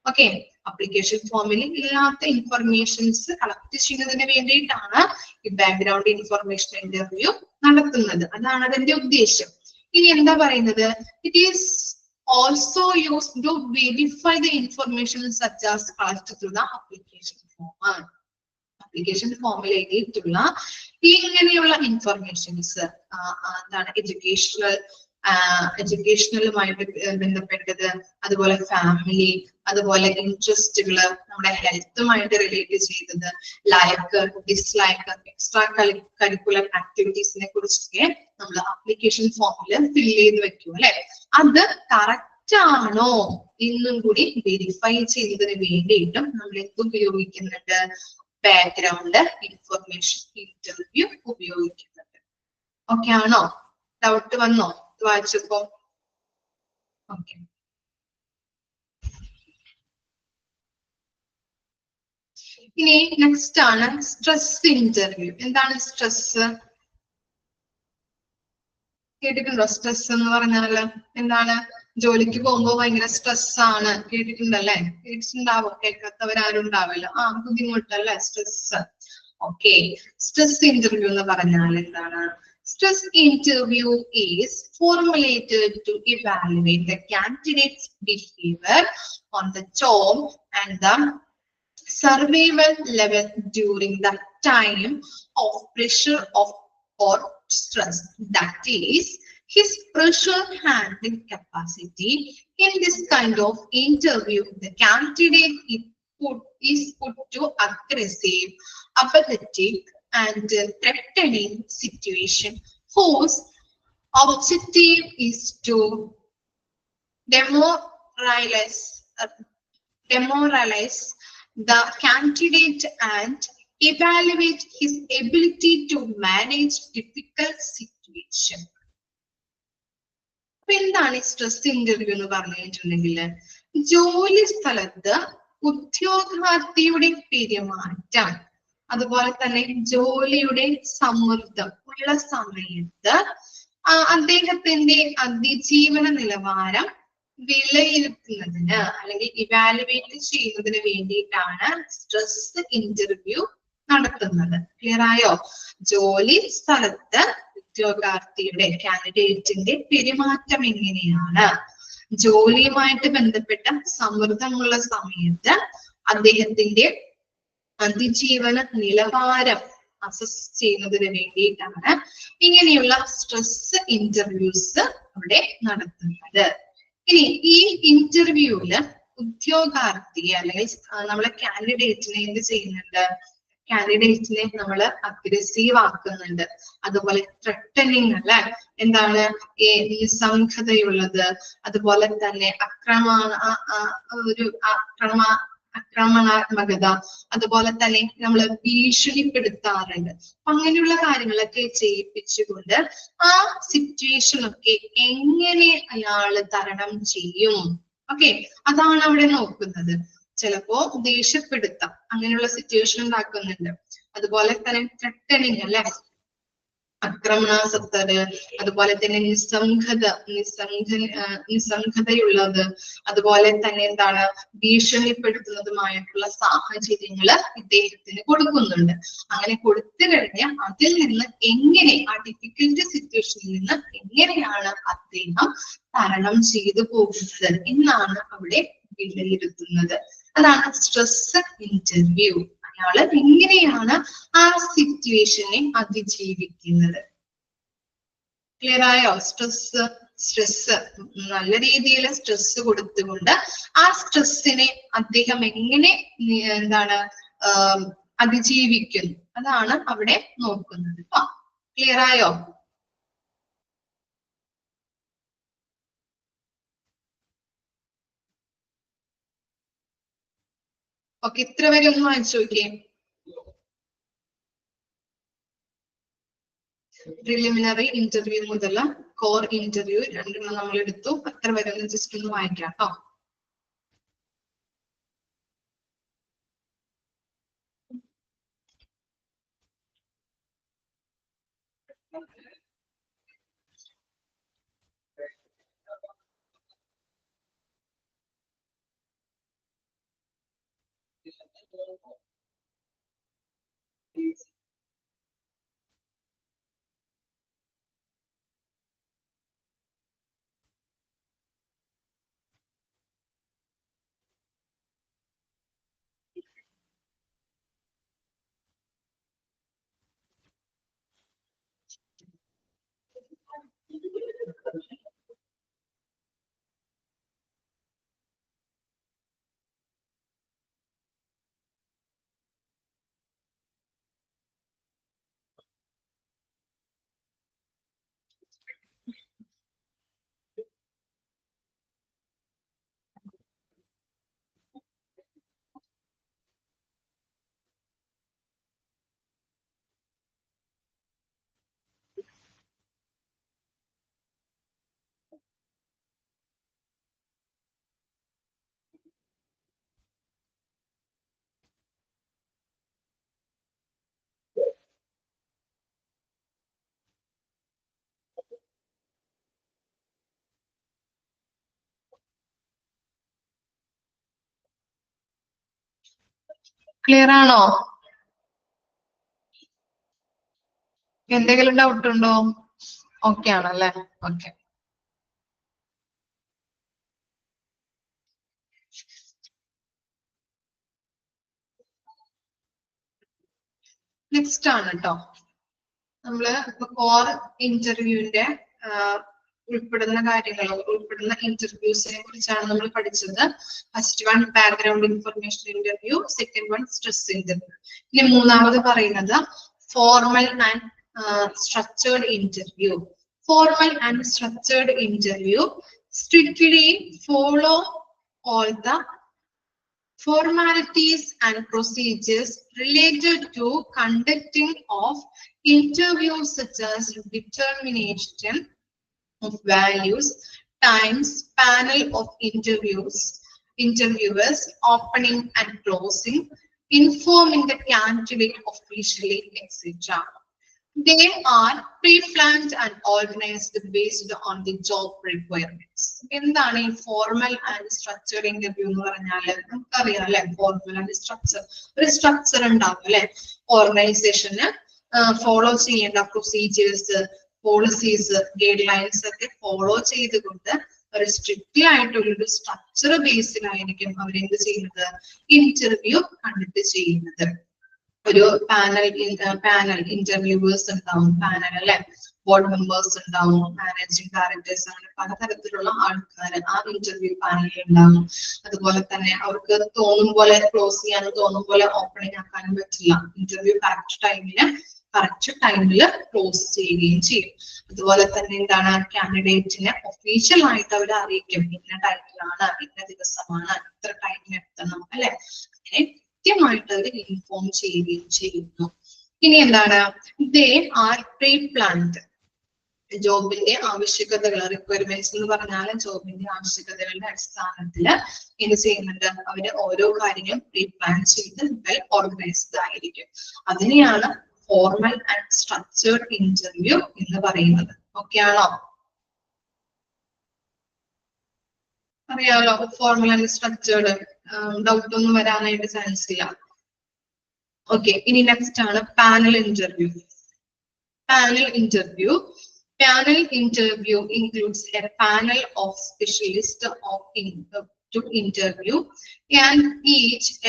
ഓക്കെ, അപ്ലിക്കേഷൻ ഫോമിൽ ഇല്ലാത്ത ഇൻഫർമേഷൻസ് കളക്ട് ചെയ്യുന്നതിന് വേണ്ടിയിട്ടാണ് ഈ ബാക്ക്ഗ്രൗണ്ട് ഇൻഫർമേഷൻ ഇന്റർവ്യൂ നടത്തുന്നത്. അതാണ് അതിന്റെ ഉദ്ദേശം. ഇനി എന്താ പറയുന്നത്, it is also used to verify the information such as collect through the application form. Application ഫോമിൽ എഴുതിയിട്ടുള്ള ഇങ്ങനെയുള്ള ഇൻഫർമേഷൻസ് എന്താണ്, എഡ്യൂക്കേഷണലുമായിട്ട് ബന്ധപ്പെട്ടത്, അതുപോലെ ഫാമിലി, അതുപോലെ ഇൻട്രസ്റ്റുകള്, നമ്മുടെ ഹെൽത്തുമായിട്ട് റിലേറ്റ് ചെയ്തത്, ലൈക്ക്, ഡിസ്ലൈക്ക്, എക്സ്ട്രാ കരിക്കുലർ ആക്ടിവിറ്റീസിനെ കുറിച്ചൊക്കെ നമ്മൾ അപ്ലിക്കേഷൻ ഫോമിൽ ഫിൽ ചെയ്ത് വെക്കും അല്ലെ. അത് കറക്റ്റ് ആണോ എന്നും കൂടി വെരിഫൈ ചെയ്യുന്നതിന് വേണ്ടിയിട്ടും നമ്മൾ എന്ത് ഉപയോഗിക്കുന്നുണ്ട്, ബാക്ക്ഗ്രൗണ്ട് ഇൻഫർമേഷൻ ഇന്റർവ്യൂ ഉപയോഗിക്കുന്നുണ്ട്. ഓക്കെ ആണോ? ഡൗട്ട് വന്നോ വായിച്ചപ്പോ? ഓക്കെ. ഇനി നെക്സ്റ്റ് ആണ് സ്ട്രെസ് ഇന്റർവ്യൂ. എന്താണ് സ്ട്രെസ്? കേട്ടിട്ടുണ്ടോ? സ്ട്രെസ് എന്ന് പറഞ്ഞാല് എന്താണ്? ജോലിക്ക് പോകുമ്പോ ഭയങ്കര സ്ട്രെസ് ആണ്, കേട്ടിട്ടുണ്ടല്ലേ? കേട്ടിട്ടുണ്ടാവോ? കേൾക്കാത്തവരാരും ഉണ്ടാവില്ല. ബുദ്ധിമുട്ടല്ലേ സ്ട്രെസ്? ഓക്കെ, സ്ട്രെസ് ഇന്റർവ്യൂ എന്ന് പറഞ്ഞാൽ എന്താണ്? Stress interview is formulated to evaluate the candidate's behavior on the job and the survival level during the time of pressure or stress. That is, his pressure handling capacity. In this kind of interview, the candidate is put to aggressive, apathetic, and threatening situation whose objective is to demoralize the candidate and evaluate his ability to manage difficult situation. എന്താണ് stress interview എന്ന് പറഞ്ഞിട്ടുണ്ടെങ്കിൽ, ജോലി സ്ഥലത്ത് ഉദ്യോഗാർത്ഥിയുടെ പെരുമാറ്റം, അതുപോലെ തന്നെ ജോലിയുടെ സമ്മർദ്ദം ഉള്ള സമയത്ത് അദ്ദേഹത്തിന്റെ അതിജീവന നിലവാരം വിലയിരുത്തുന്നതിന് അല്ലെങ്കിൽ ഇവാലുവേറ്റ് ചെയ്യുന്നതിന് വേണ്ടിയിട്ടാണ് സ്ട്രെസ് ഇന്റർവ്യൂ നടത്തുന്നത്. ക്ലിയർ ആയോ? ജോലി സ്ഥലത്ത് ഉദ്യോഗാർത്ഥിയുടെ കാൻഡിഡേറ്റിന്റെ പെരുമാറ്റം എങ്ങനെയാണ്, ജോലിയുമായിട്ട് ബന്ധപ്പെട്ട സമ്മർദ്ദമുള്ള സമയത്ത് അദ്ദേഹത്തിന്റെ അതിജീവന നിലവാരം അസസ് ചെയ്യുന്നതിന് വേണ്ടിയിട്ടാണ് ഇങ്ങനെയുള്ള സ്ട്രെസ് ഇന്റർവ്യൂസ് അവിടെ നടത്തുന്നത്. ഇനി ഈ ഇന്റർവ്യൂവില് ഉദ്യോഗാർത്ഥിയെ അല്ലെങ്കിൽ നമ്മളെ കാൻഡിഡേറ്റിനെ എന്ത് ചെയ്യുന്നുണ്ട്, കാൻഡിഡേറ്റിനെ നമ്മൾ അഗ്രസീവ് ആക്കുന്നുണ്ട്. അതുപോലെ ത്രെട്ടനിങ് അല്ലെ, എന്താണ് നിസ്സംഗതയുള്ളത്, അതുപോലെ തന്നെ ആക്രമണാത്മകത, അതുപോലെ തന്നെ നമ്മൾ ഭീഷണിപ്പെടുത്താറുണ്ട്. അങ്ങനെയുള്ള കാര്യങ്ങളൊക്കെ ചെയ്യിപ്പിച്ചുകൊണ്ട് ആ സിറ്റുവേഷൻ ഒക്കെ എങ്ങനെ അയാള് തരണം ചെയ്യും, ഓക്കെ, അതാണ് അവിടെ നോക്കുന്നത്. ചിലപ്പോ ദേഷ്യപ്പെടുത്താം, അങ്ങനെയുള്ള സിറ്റുവേഷൻ ഉണ്ടാക്കുന്നുണ്ട്. അതുപോലെ തന്നെ ത്രെട്ടനിങ് അല്ലെ, ആക്രമണാസക്തര്, അതുപോലെ തന്നെ നിസ്സംഗതയുള്ളത്, അതുപോലെ തന്നെ എന്താണ് ഭീഷണിപ്പെടുത്തുന്നതുമായിട്ടുള്ള സാഹചര്യങ്ങള് ഇദ്ദേഹത്തിന് കൊടുക്കുന്നുണ്ട്. അങ്ങനെ കൊടുത്തു കഴിഞ്ഞാൽ അതിൽ നിന്ന് എങ്ങനെ, ആ ഡിഫിക്കൽട്ട് സിറ്റുവേഷനിൽ നിന്ന് എങ്ങനെയാണ് അദ്ദേഹം തരണം ചെയ്തു പോകുന്നത് എന്നാണ് അവിടെ വിലയിരുത്തുന്നത്. അതാണ് സ്ട്രെസ് ഇന്റർവ്യൂ. അയാള് എങ്ങനെയാണ് ആ സിറ്റുവേഷനെ അതിജീവിക്കുന്നത്. ക്ലിയർ ആയോ? സ്ട്രെസ് നല്ല രീതിയിൽ സ്ട്രെസ് കൊടുത്തുകൊണ്ട് ആ സ്ട്രെസ്സിനെ അദ്ദേഹം എങ്ങനെ എന്താണ് അതിജീവിക്കുന്നു, അതാണ് അവിടെ നോക്കുന്നത്. ക്ലിയർ ആയോ? ഓക്കെ, ഇത്ര വരെ ഒന്ന് വായിച്ചു നോക്കിയേ. പ്രിലിമിനറി ഇന്റർവ്യൂ മുതൽ കോർ ഇന്റർവ്യൂ രണ്ടെണ്ണം നമ്മൾ എടുത്തു. അത്ര വരെ ഒന്ന് ജസ്റ്റ് ഒന്ന് വായിക്കാം കേട്ടോ. ക്ലിയർ ആണോ? എന്തെങ്കിലും ഡൗട്ട് ഉണ്ടോ? ഓക്കെ ആണല്ലേ? ഓക്കെ. നെക്സ്റ്റ് ആണ് കേട്ടോ. നമ്മള് ഇപ്പൊ കോർ ഇന്റർവ്യൂവിന്റെ ഉൾപ്പെടുന്ന കാര്യങ്ങൾ, ഉൾപ്പെടുന്ന ഇന്റർവ്യൂസിനെ കുറിച്ചാണ് നമ്മൾ പഠിച്ചത്. First one background information interview, second one stress interview. ഇനി മൂന്നാമത് പറയുന്നത് formal and structured interview. Formal and structured interview strictly follow all the formalities and procedures related to conducting of interviews, such as determination of values, times, panel of interviewers, opening and closing, informing the candidate officially, etc. They are pre-planned and organized based on the job requirements. എന്താണ് ഈ formal and structured interview എന്ന് പറഞ്ഞാല് നമുക്കറിയാം അല്ലെ? Formal and structure, ഒരു structure ഉണ്ടാവും അല്ലെ? ഓർഗനൈസേഷന് ഫോളോ ചെയ്യേണ്ട പ്രൊസീജിയേഴ്സ്, പോളിസീസ്, ഗൈഡ് ലൈൻസ് ഒക്കെ ഫോളോ ചെയ്തുകൊണ്ട് ഒരു സ്ട്രിക്ട്ലി ആയിട്ടുള്ളൊരു സ്ട്രക്ചർ ബേസിലായിരിക്കും അവരെന്ത് ചെയ്യുന്നത്? ഇന്റർവ്യൂ കണ്ടക്ട് ചെയ്യുന്നത്. ഒരു പാനൽ ഇന്റർവ്യൂവേഴ്സ് ഉണ്ടാവും, പാനൽ അല്ലെ? ബോർഡ് മെമ്പേഴ്സ് ഉണ്ടാവും, മാനേജിംഗ് ഡയറക്ടേഴ്സ്, അങ്ങനെ പലതരത്തിലുള്ള ആൾക്കാർ ആ ഇന്റർവ്യൂ പാനലിൽ ഉണ്ടാവും. അതുപോലെ തന്നെ അവർക്ക് തോന്നും പോലെ ക്ലോസ് ചെയ്യാനും തോന്നും പോലെ ഓപ്പണിംഗ് ആക്കാനും പറ്റില്ല. ഇന്റർവ്യൂ കറക്റ്റ് ടൈമിൽ ക്ലോസ് ചെയ്യുകയും ചെയ്യും. അതുപോലെ തന്നെ എന്താണ്, കാൻഡിഡേറ്റിനെ ഒഫീഷ്യൽ ആയിട്ട് അവർ അറിയിക്കും, ഇന്ന ടൈമിലാണ്, ഇന്ന ദിവസമാണ്, ഇത്ര ടൈമിന് എത്തണം അല്ലെ? അങ്ങനെ കൃത്യമായിട്ട് അവർ ഇൻഫോം ചെയ്യുകയും ചെയ്യുന്നു. ഇനി എന്താണ്, ദേ ആർ പ്രീ പ്ലാൻഡ്. ജോബിന്റെ ആവശ്യകതകൾ, റിക്വയർമെന്റ്സ് എന്ന് പറഞ്ഞാൽ ജോബിന്റെ ആവശ്യകതകളുടെ അടിസ്ഥാനത്തിൽ എന്ത് ചെയ്യുന്നുണ്ട്? അവര് ഓരോ കാര്യങ്ങളും പ്രീ പ്ലാൻ ചെയ്ത് വെൽ ഓർഗനൈസ്ഡ് ആയിരിക്കും. അതിനെയാണ് ഫോർമൽ ആൻഡ് സ്ട്രക്ചേർഡ് ഇന്റർവ്യൂ എന്ന് പറയുന്നത്. ഓക്കെ ആണോ? അറിയാലോ ഫോർമൽ ആൻഡ് സ്ട്രക്ചേർഡ്. ഡൗട്ട് ഒന്നും വരാനായിട്ട് ചാൻസ് ഇല്ല. ഓക്കെ, ഇനി നെക്സ്റ്റ് ആണ് panel interview. Panel interview includes a panel of specialists to interview, and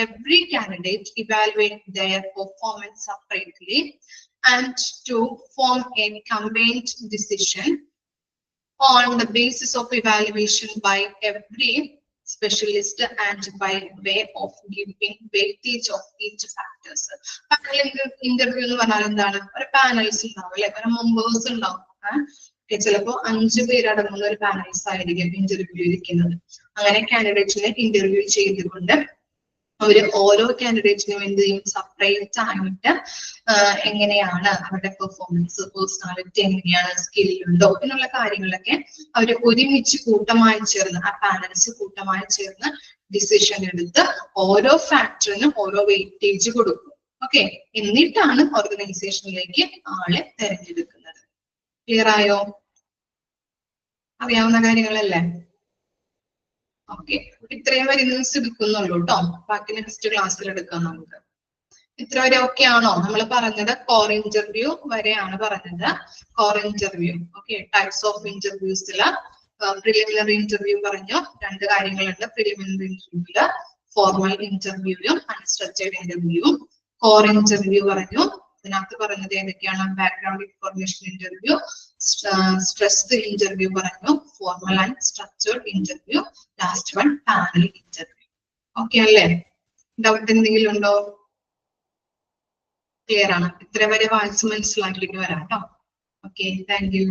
every candidate evaluate their performance separately and to form a combined decision on the basis of evaluation by every specialist and by way of giving weightage of each factors. Panel interview എന്ന് പറഞ്ഞാൽ എന്താണ്? ഒരു panels ഉണ്ടാവും അല്ലെ? ഒരു members ഉണ്ടാവും. ചിലപ്പോ 5 പേരടങ്ങുന്ന ഒരു പാനൽസ് ആയിരിക്കും ഇന്റർവ്യൂ ഇരിക്കുന്നത്. അങ്ങനെ കാൻഡിഡേറ്റ്സിനെ ഇന്റർവ്യൂ ചെയ്തുകൊണ്ട് അവര് ഓരോ കാൻഡിഡേറ്റിനും എന്ത് ചെയ്യും, സെപ്പറേറ്റ് ആയിട്ട് എങ്ങനെയാണ് അവരുടെ പെർഫോമൻസ്, പേഴ്സണാലിറ്റി എങ്ങനെയാണ്, സ്കിൽ ഉണ്ടോ എന്നുള്ള കാര്യങ്ങളൊക്കെ അവര് ഒരുമിച്ച് കൂട്ടമായി ചേർന്ന്, ആ പാനൽസ് കൂട്ടമായി ചേർന്ന് ഡിസിഷൻ എടുത്ത് ഓരോ ഫാക്ടറിനും ഓരോ വെയിറ്റേജ് കൊടുക്കും. ഓക്കെ, എന്നിട്ടാണ് ഓർഗനൈസേഷനിലേക്ക് ആളെ തെരഞ്ഞെടുക്കുന്നത്. ക്ലിയർ ആയോ? അറിയാവുന്ന കാര്യങ്ങളല്ലേ? ഓക്കെ, ഇത്രയും വരെ ന്യൂസ് എടുക്കുന്നുള്ളൂ കേട്ടോ. ബാക്കി നെക്സ്റ്റ് ക്ലാസ്സിൽ എടുക്കാം നമുക്ക്. ഇത്ര വരെ ഓക്കെ ആണോ? നമ്മൾ പറഞ്ഞത് കോർ ഇന്റർവ്യൂ വരെയാണ് പറഞ്ഞത്. Core interview, okay. Types of ഇന്റർവ്യൂസില് പ്രിലിമിനറി ഇന്റർവ്യൂ പറഞ്ഞു, 2 കാര്യങ്ങളുണ്ട്. പ്രിലിമിനറി ഇന്റർവ്യൂല് ഫോർമൽ ഇന്റർവ്യൂവും അൺസ്ട്രക്ചേർഡ് ഇന്റർവ്യൂവും. കോർ ഇന്റർവ്യൂ പറഞ്ഞു, ഇതിനകത്ത് പറഞ്ഞത് ഏതൊക്കെയാണ്? Background information interview, stressed interview പറഞ്ഞു, formal and structured interview, last one panel interview. Okay അല്ലേ? ഡൗട്ട് എന്തെങ്കിലും ഉണ്ടോ? ക്ലിയർ ആണ്? ഇത്ര വരെ വായിച്ച് മനസ്സിലാക്കിയിട്ട് വരാം കേട്ടോ. Okay, thank you.